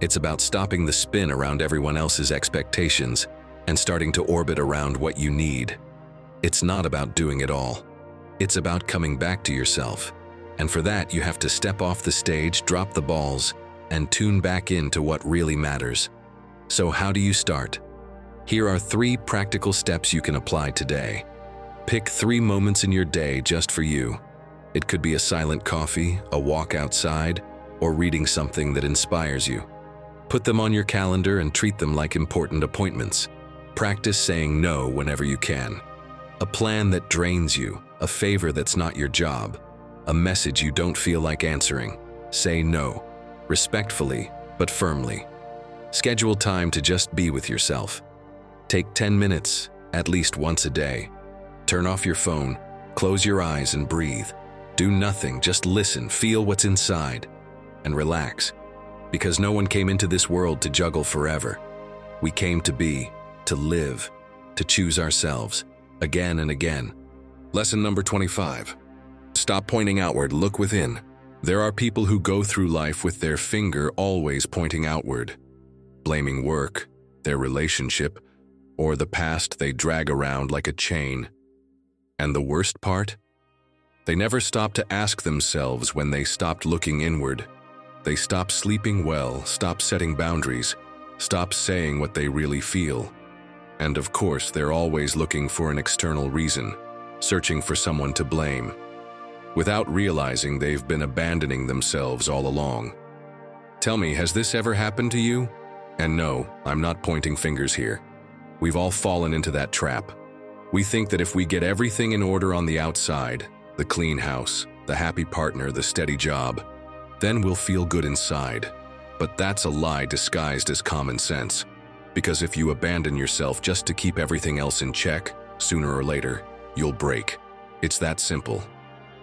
It's about stopping the spin around everyone else's expectations and starting to orbit around what you need. It's not about doing it all. It's about coming back to yourself. And for that, you have to step off the stage, drop the balls, and tune back into what really matters. So how do you start? Here are 3 practical steps you can apply today. Pick 3 moments in your day just for you. It could be a silent coffee, a walk outside, or reading something that inspires you. Put them on your calendar and treat them like important appointments. Practice saying no whenever you can. A plan that drains you, a favor that's not your job, a message you don't feel like answering. Say no, respectfully but firmly. Schedule time to just be with yourself. Take 10 minutes, at least once a day. Turn off your phone, close your eyes and breathe. Do nothing, just listen, feel what's inside, and relax. Because no one came into this world to juggle forever. We came to be, to live, to choose ourselves, again and again. Lesson number 25. Stop pointing outward, look within. There are people who go through life with their finger always pointing outward, blaming work, their relationship, or the past they drag around like a chain. And the worst part? They never stopped to ask themselves when they stopped looking inward. They stopped sleeping well, stopped setting boundaries, stopped saying what they really feel. And of course, they're always looking for an external reason, searching for someone to blame, without realizing they've been abandoning themselves all along. Tell me, has this ever happened to you? And no, I'm not pointing fingers here. We've all fallen into that trap. We think that if we get everything in order on the outside, the clean house, the happy partner, the steady job, then we'll feel good inside. But that's a lie disguised as common sense. Because if you abandon yourself just to keep everything else in check, sooner or later, you'll break. It's that simple.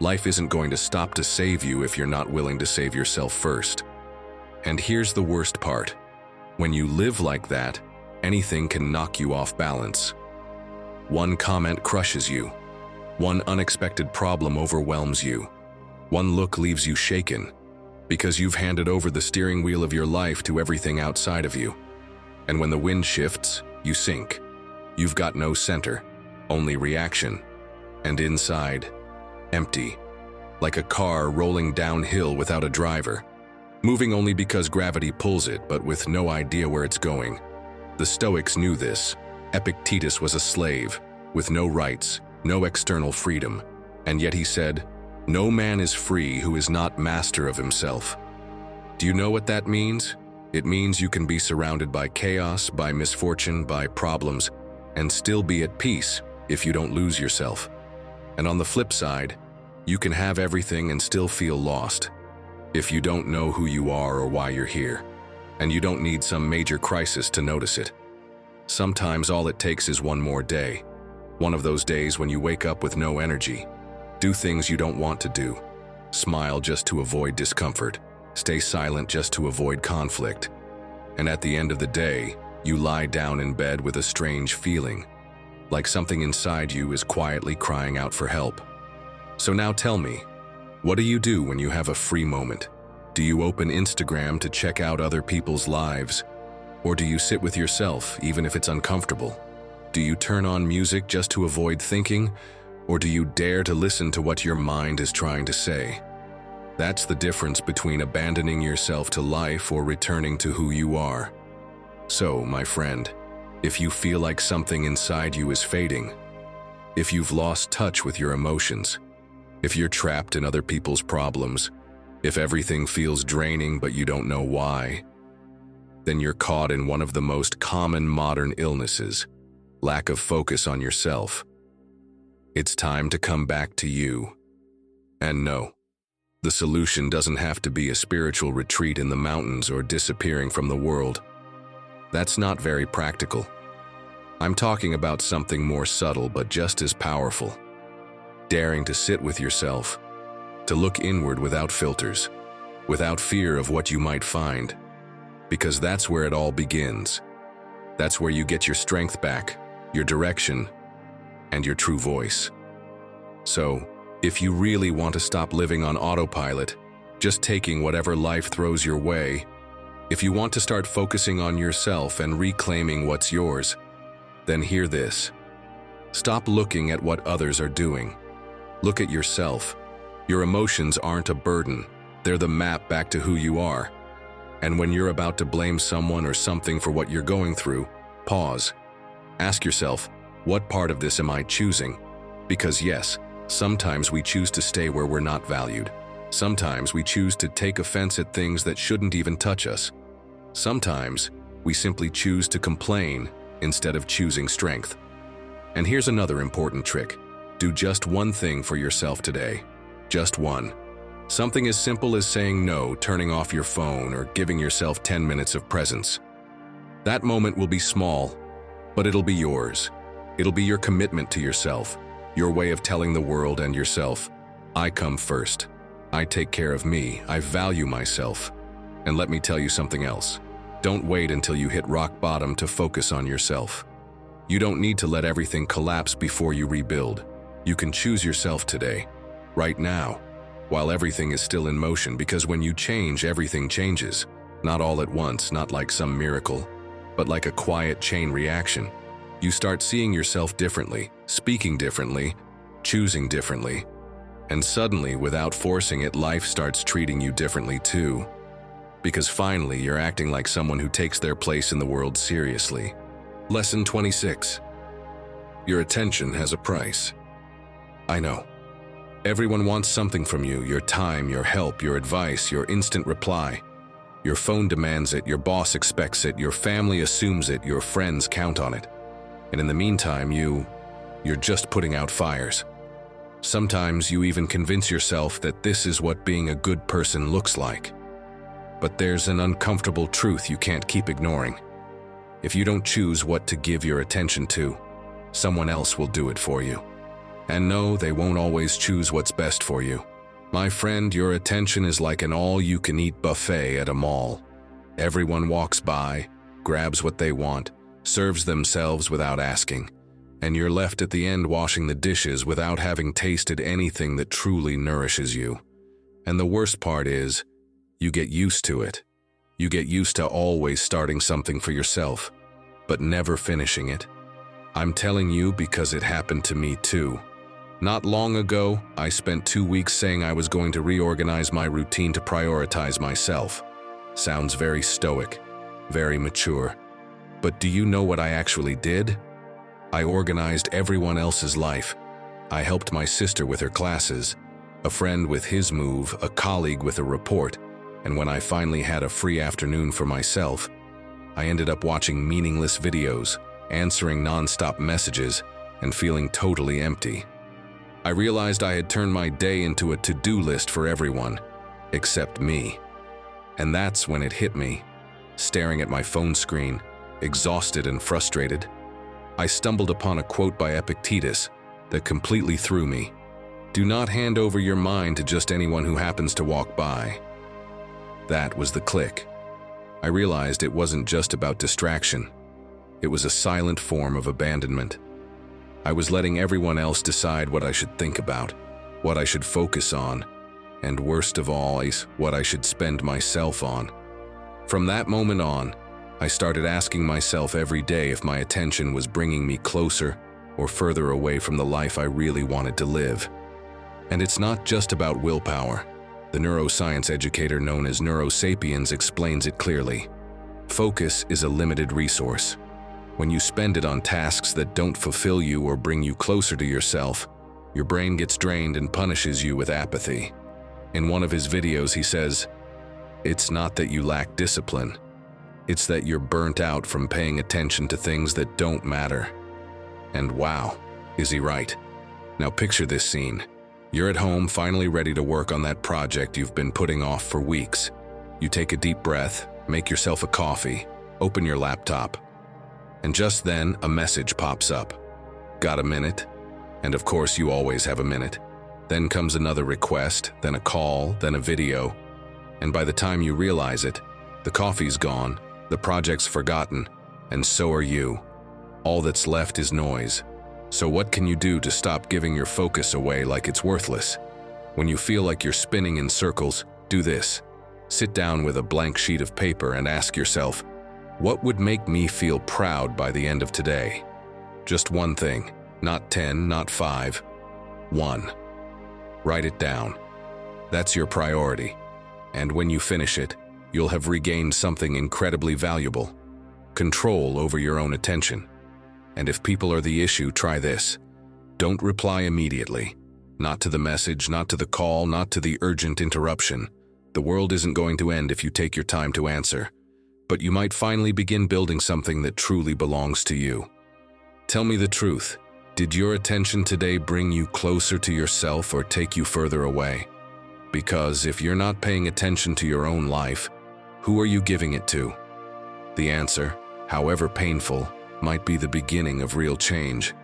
Life isn't going to stop to save you if you're not willing to save yourself first. And here's the worst part. When you live like that, anything can knock you off balance. One comment crushes you. One unexpected problem overwhelms you. One look leaves you shaken, because you've handed over the steering wheel of your life to everything outside of you. And when the wind shifts, you sink. You've got no center, only reaction. And inside, empty, like a car rolling downhill without a driver, moving only because gravity pulls it, but with no idea where it's going. The Stoics knew this. Epictetus was a slave, with no rights, no external freedom, and yet he said, "No man is free who is not master of himself." Do you know what that means? It means you can be surrounded by chaos, by misfortune, by problems, and still be at peace if you don't lose yourself. And on the flip side, you can have everything and still feel lost if you don't know who you are or why you're here. And you don't need some major crisis to notice it. Sometimes all it takes is one more day. One of those days when you wake up with no energy, do things you don't want to do, smile just to avoid discomfort, stay silent just to avoid conflict. And at the end of the day, you lie down in bed with a strange feeling, like something inside you is quietly crying out for help. So now tell me, what do you do when you have a free moment? Do you open Instagram to check out other people's lives? Or do you sit with yourself, even if it's uncomfortable? Do you turn on music just to avoid thinking? Or do you dare to listen to what your mind is trying to say? That's the difference between abandoning yourself to life or returning to who you are. So, my friend, if you feel like something inside you is fading, if you've lost touch with your emotions, if you're trapped in other people's problems, if everything feels draining but you don't know why, then you're caught in one of the most common modern illnesses: lack of focus on yourself. It's time to come back to you. And no, the solution doesn't have to be a spiritual retreat in the mountains or disappearing from the world. That's not very practical. I'm talking about something more subtle but just as powerful. Daring to sit with yourself, to look inward without filters, without fear of what you might find. Because that's where it all begins. That's where you get your strength back, your direction, and your true voice. So, if you really want to stop living on autopilot, just taking whatever life throws your way, if you want to start focusing on yourself and reclaiming what's yours, then hear this. Stop looking at what others are doing. Look at yourself. Your emotions aren't a burden. They're the map back to who you are. And when you're about to blame someone or something for what you're going through, pause. Ask yourself, what part of this am I choosing? Because yes, sometimes we choose to stay where we're not valued. Sometimes we choose to take offense at things that shouldn't even touch us. Sometimes we simply choose to complain instead of choosing strength. And here's another important trick. Do just one thing for yourself today. Just one. Something as simple as saying no, turning off your phone, or giving yourself 10 minutes of presence. That moment will be small, but it'll be yours. It'll be your commitment to yourself, your way of telling the world and yourself, I come first. I take care of me. I value myself. And let me tell you something else. Don't wait until you hit rock bottom to focus on yourself. You don't need to let everything collapse before you rebuild. You can choose yourself today, right now, while everything is still in motion, because when you change, everything changes. Not all at once, not like some miracle, but like a quiet chain reaction. You start seeing yourself differently, speaking differently, choosing differently. And suddenly, without forcing it, life starts treating you differently too. Because finally, you're acting like someone who takes their place in the world seriously. Lesson 26. Your attention has a price. I know. Everyone wants something from you: your time, your help, your advice, your instant reply. Your phone demands it, your boss expects it, your family assumes it, your friends count on it. And in the meantime, you're just putting out fires. Sometimes you even convince yourself that this is what being a good person looks like. But there's an uncomfortable truth you can't keep ignoring. If you don't choose what to give your attention to, someone else will do it for you. And no, they won't always choose what's best for you. My friend, your attention is like an all-you-can-eat buffet at a mall. Everyone walks by, grabs what they want, serves themselves without asking, and you're left at the end washing the dishes without having tasted anything that truly nourishes you. And the worst part is, you get used to it. You get used to always starting something for yourself, but never finishing it. I'm telling you because it happened to me too. Not long ago, I spent 2 weeks saying I was going to reorganize my routine to prioritize myself. Sounds very stoic, very mature. But do you know what I actually did? I organized everyone else's life. I helped my sister with her classes, a friend with his move, a colleague with a report, and when I finally had a free afternoon for myself, I ended up watching meaningless videos, answering non-stop messages, and feeling totally empty. I realized I had turned my day into a to-do list for everyone, except me. And that's when it hit me. Staring at my phone screen, exhausted and frustrated, I stumbled upon a quote by Epictetus that completely threw me. Do not hand over your mind to just anyone who happens to walk by. That was the click. I realized it wasn't just about distraction. It was a silent form of abandonment. I was letting everyone else decide what I should think about, what I should focus on, and worst of all, what I should spend myself on. From that moment on, I started asking myself every day if my attention was bringing me closer or further away from the life I really wanted to live. And it's not just about willpower. The neuroscience educator known as Neurosapiens explains it clearly. Focus is a limited resource. When you spend it on tasks that don't fulfill you or bring you closer to yourself, your brain gets drained and punishes you with apathy. In one of his videos, he says, "It's not that you lack discipline. It's that you're burnt out from paying attention to things that don't matter." And wow, is he right? Now picture this scene. You're at home, finally ready to work on that project you've been putting off for weeks. You take a deep breath, make yourself a coffee, open your laptop. And just then, a message pops up. Got a minute? And of course, you always have a minute. Then comes another request, then a call, then a video. And by the time you realize it, the coffee's gone, the project's forgotten, and so are you. All that's left is noise. So what can you do to stop giving your focus away like it's worthless? When you feel like you're spinning in circles, do this. Sit down with a blank sheet of paper and ask yourself, what would make me feel proud by the end of today? Just one thing, not 10, not 5, 1. Write it down. That's your priority. And when you finish it, you'll have regained something incredibly valuable: control over your own attention. And if people are the issue, try this. Don't reply immediately. Not to the message, not to the call, not to the urgent interruption. The world isn't going to end if you take your time to answer. But you might finally begin building something that truly belongs to you. Tell me the truth. Did your attention today bring you closer to yourself or take you further away? Because if you're not paying attention to your own life, who are you giving it to? The answer, however painful, might be the beginning of real change.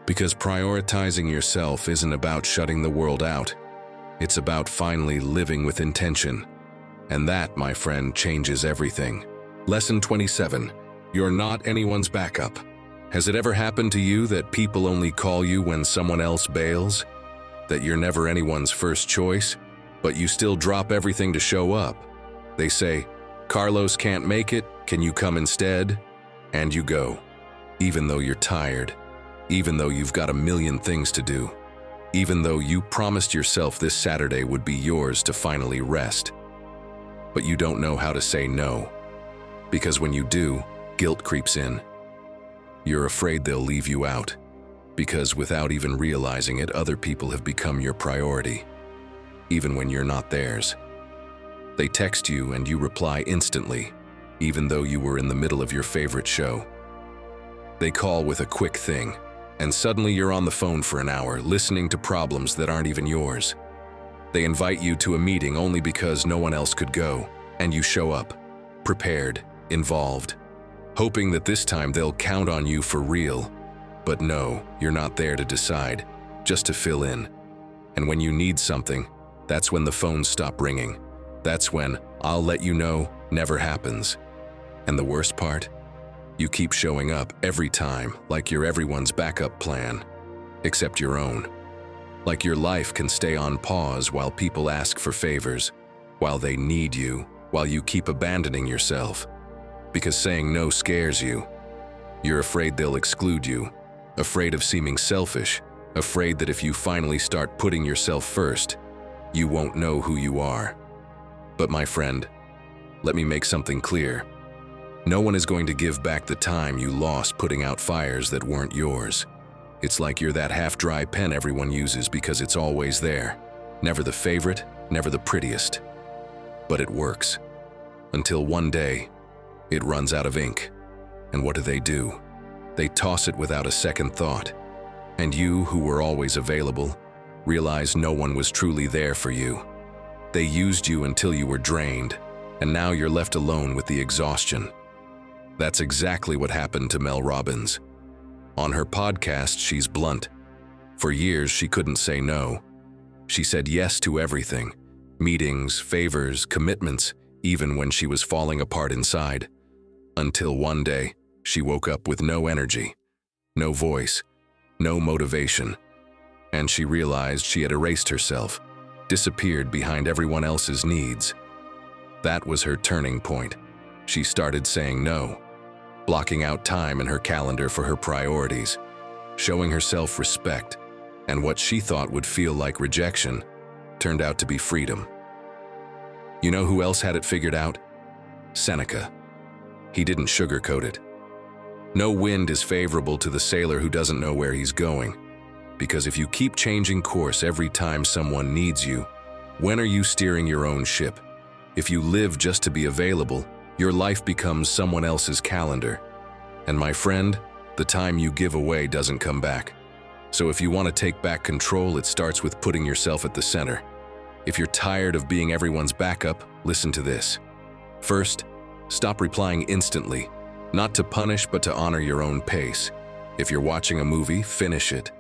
Because prioritizing yourself isn't about shutting the world out. It's about finally living with intention. And that, my friend, changes everything. Lesson 27. You're not anyone's backup. Has it ever happened to you that people only call you when someone else bails? That you're never anyone's first choice, but you still drop everything to show up? They say, "Carlos can't make it, can you come instead?" And you go, even though you're tired, even though you've got a million things to do. even though you promised yourself this Saturday would be yours to finally rest. But you don't know how to say no, because when you do, guilt creeps in. You're afraid they'll leave you out, because without even realizing it, other people have become your priority, even when you're not theirs. They text you and you reply instantly, even though you were in the middle of your favorite show. They call with a quick thing, and suddenly you're on the phone for an hour, listening to problems that aren't even yours. They invite you to a meeting only because no one else could go, and you show up, prepared, involved, hoping that this time they'll count on you for real. But no, you're not there to decide, just to fill in. And when you need something, that's when the phones stop ringing. That's when "I'll let you know" never happens. And the worst part? You keep showing up every time like you're everyone's backup plan, except your own. Like your life can stay on pause while people ask for favors, while they need you, while you keep abandoning yourself. Because saying no scares you. You're afraid they'll exclude you, afraid of seeming selfish, afraid that if you finally start putting yourself first, you won't know who you are. But my friend, let me make something clear. No one is going to give back the time you lost putting out fires that weren't yours. It's like you're that half-dry pen everyone uses because it's always there. Never the favorite, never the prettiest. But it works. Until one day, it runs out of ink. And what do? They toss it without a second thought. And you, who were always available, realize no one was truly there for you. They used you until you were drained, and now you're left alone with the exhaustion. That's exactly what happened to Mel Robbins. On her podcast, she's blunt. For years, she couldn't say no. She said yes to everything: meetings, favors, commitments, even when she was falling apart inside. Until one day, she woke up with no energy, no voice, no motivation. And she realized she had erased herself, disappeared behind everyone else's needs. That was her turning point. She started saying no, blocking out time in her calendar for her priorities, showing herself respect, and what she thought would feel like rejection turned out to be freedom. You know who else had it figured out? Seneca. He didn't sugarcoat it. No wind is favorable to the sailor who doesn't know where he's going. Because if you keep changing course every time someone needs you, when are you steering your own ship? If you live just to be available, your life becomes someone else's calendar. And my friend, the time you give away doesn't come back. So if you want to take back control, it starts with putting yourself at the center. If you're tired of being everyone's backup, listen to this. First, stop replying instantly, not to punish but to honor your own pace. If you're watching a movie, finish it.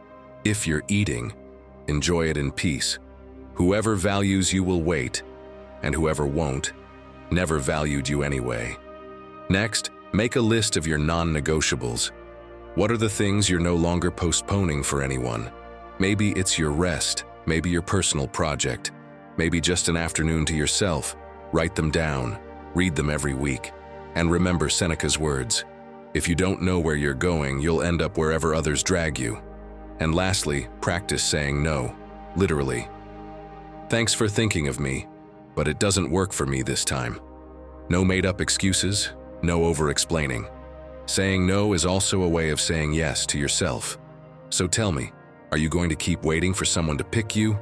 If you're eating, enjoy it in peace. Whoever values you will wait, and whoever won't, never valued you anyway. Next, make a list of your non-negotiables. What are the things you're no longer postponing for anyone? Maybe it's your rest, maybe your personal project, maybe just an afternoon to yourself. Write them down, read them every week, and remember Seneca's words: if you don't know where you're going, you'll end up wherever others drag you. And lastly, practice saying no, literally. Thanks for thinking of me, but it doesn't work for me this time. No made-up excuses, no over-explaining. Saying no is also a way of saying yes to yourself. So tell me, are you going to keep waiting for someone to pick you,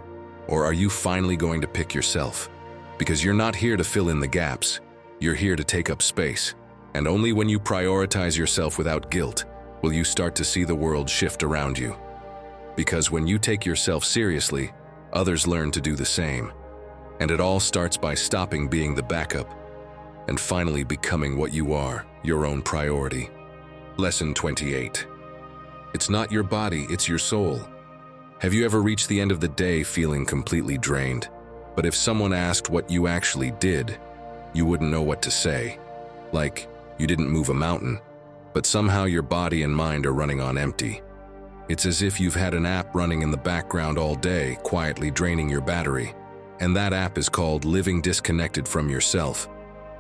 or are you finally going to pick yourself? Because you're not here to fill in the gaps, you're here to take up space. And only when you prioritize yourself without guilt will you start to see the world shift around you. Because when you take yourself seriously, others learn to do the same. And it all starts by stopping being the backup and finally becoming what you are, your own priority. Lesson 28. It's not your body, it's your soul. Have you ever reached the end of the day feeling completely drained? But if someone asked what you actually did, you wouldn't know what to say. Like, you didn't move a mountain, but somehow your body and mind are running on empty. It's as if you've had an app running in the background all day, quietly draining your battery. And that app is called living disconnected from yourself.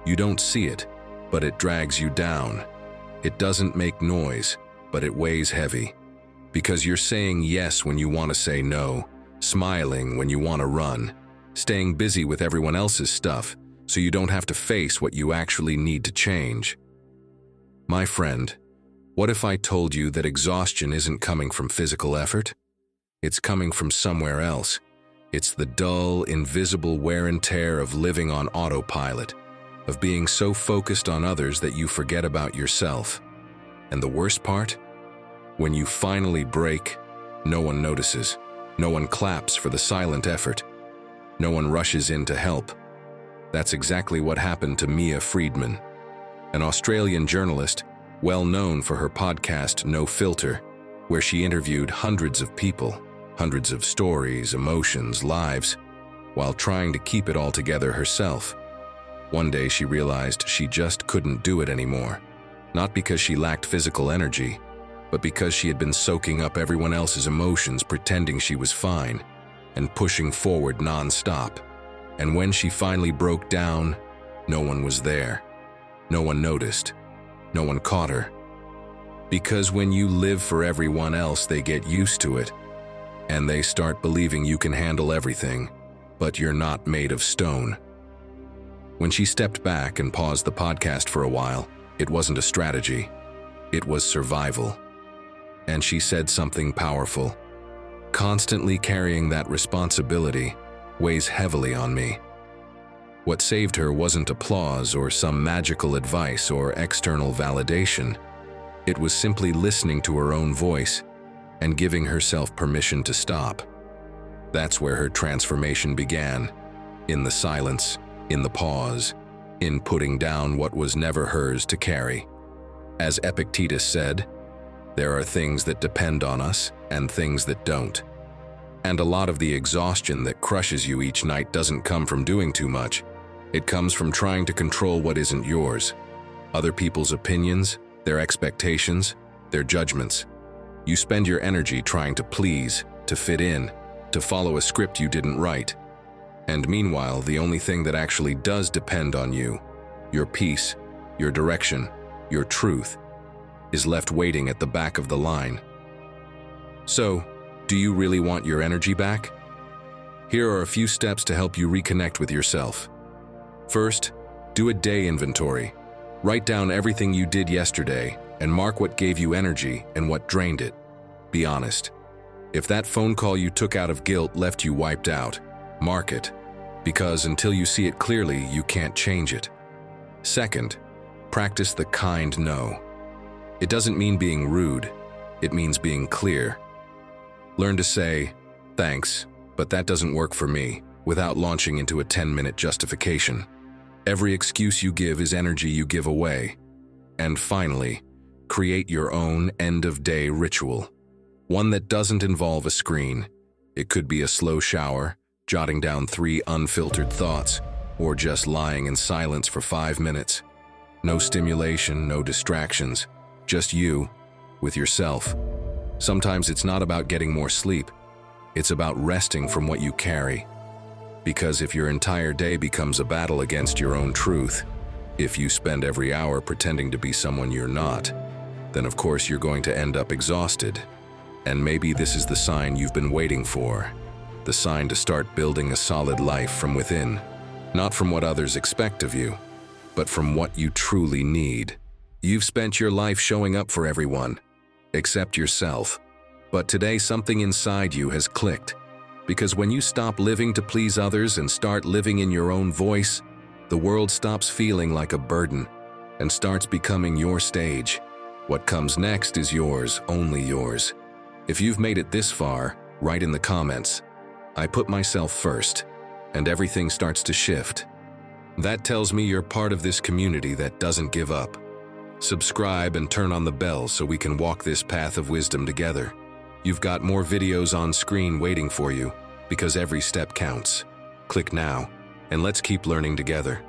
You don't see it, but it drags you down. It doesn't make noise, but it weighs heavy. Because you're saying yes when you want to say no, smiling when you want to run, staying busy with everyone else's stuff so you don't have to face what you actually need to change. My friend, what if I told you that exhaustion isn't coming from physical effort? It's coming from somewhere else. It's the dull, invisible wear and tear of living on autopilot, of being so focused on others that you forget about yourself. And the worst part? When you finally break, no one notices. No one claps for the silent effort. No one rushes in to help. That's exactly what happened to Mia Friedman, an Australian journalist well known for her podcast No Filter, where she interviewed hundreds of people, hundreds of stories, emotions, lives, while trying to keep it all together herself. One day she realized she just couldn't do it anymore, not because she lacked physical energy, but because she had been soaking up everyone else's emotions, pretending she was fine, and pushing forward non-stop. And when she finally broke down, no one was there. No one noticed. No one caught her. Because when you live for everyone else, they get used to it, and they start believing you can handle everything, but you're not made of stone. When she stepped back and paused the podcast for a while, it wasn't a strategy. It was survival. And she said something powerful. Constantly carrying that responsibility weighs heavily on me. What saved her wasn't applause or some magical advice or external validation. It was simply listening to her own voice and giving herself permission to stop. That's where her transformation began, in the silence, in the pause, in putting down what was never hers to carry. As Epictetus said, there are things that depend on us and things that don't. And a lot of the exhaustion that crushes you each night doesn't come from doing too much. It comes from trying to control what isn't yours. Other people's opinions, their expectations, their judgments. You spend your energy trying to please, to fit in, to follow a script you didn't write. And meanwhile, the only thing that actually does depend on you, your peace, your direction, your truth, is left waiting at the back of the line. So, do you really want your energy back? Here are a few steps to help you reconnect with yourself. First, do a day inventory. Write down everything you did yesterday and mark what gave you energy and what drained it. Be honest. If that phone call you took out of guilt left you wiped out, mark it, because until you see it clearly, you can't change it. Second, practice the kind no. It doesn't mean being rude, it means being clear. Learn to say, thanks, but that doesn't work for me, without launching into a 10-minute justification. Every excuse you give is energy you give away. And finally, create your own end-of-day ritual. One that doesn't involve a screen. It could be a slow shower, jotting down 3 unfiltered thoughts, or just lying in silence for 5 minutes. No stimulation, no distractions. Just you, with yourself. Sometimes it's not about getting more sleep. It's about resting from what you carry. Because if your entire day becomes a battle against your own truth, if you spend every hour pretending to be someone you're not, then of course you're going to end up exhausted. And maybe this is the sign you've been waiting for. The sign to start building a solid life from within. Not from what others expect of you, but from what you truly need. You've spent your life showing up for everyone, except yourself. But today something inside you has clicked. Because when you stop living to please others and start living in your own voice, the world stops feeling like a burden and starts becoming your stage. What comes next is yours, only yours. If you've made it this far, write in the comments, I put myself first, and everything starts to shift. That tells me you're part of this community that doesn't give up. Subscribe and turn on the bell so we can walk this path of wisdom together. You've got more videos on screen waiting for you, because every step counts. Click now, and let's keep learning together.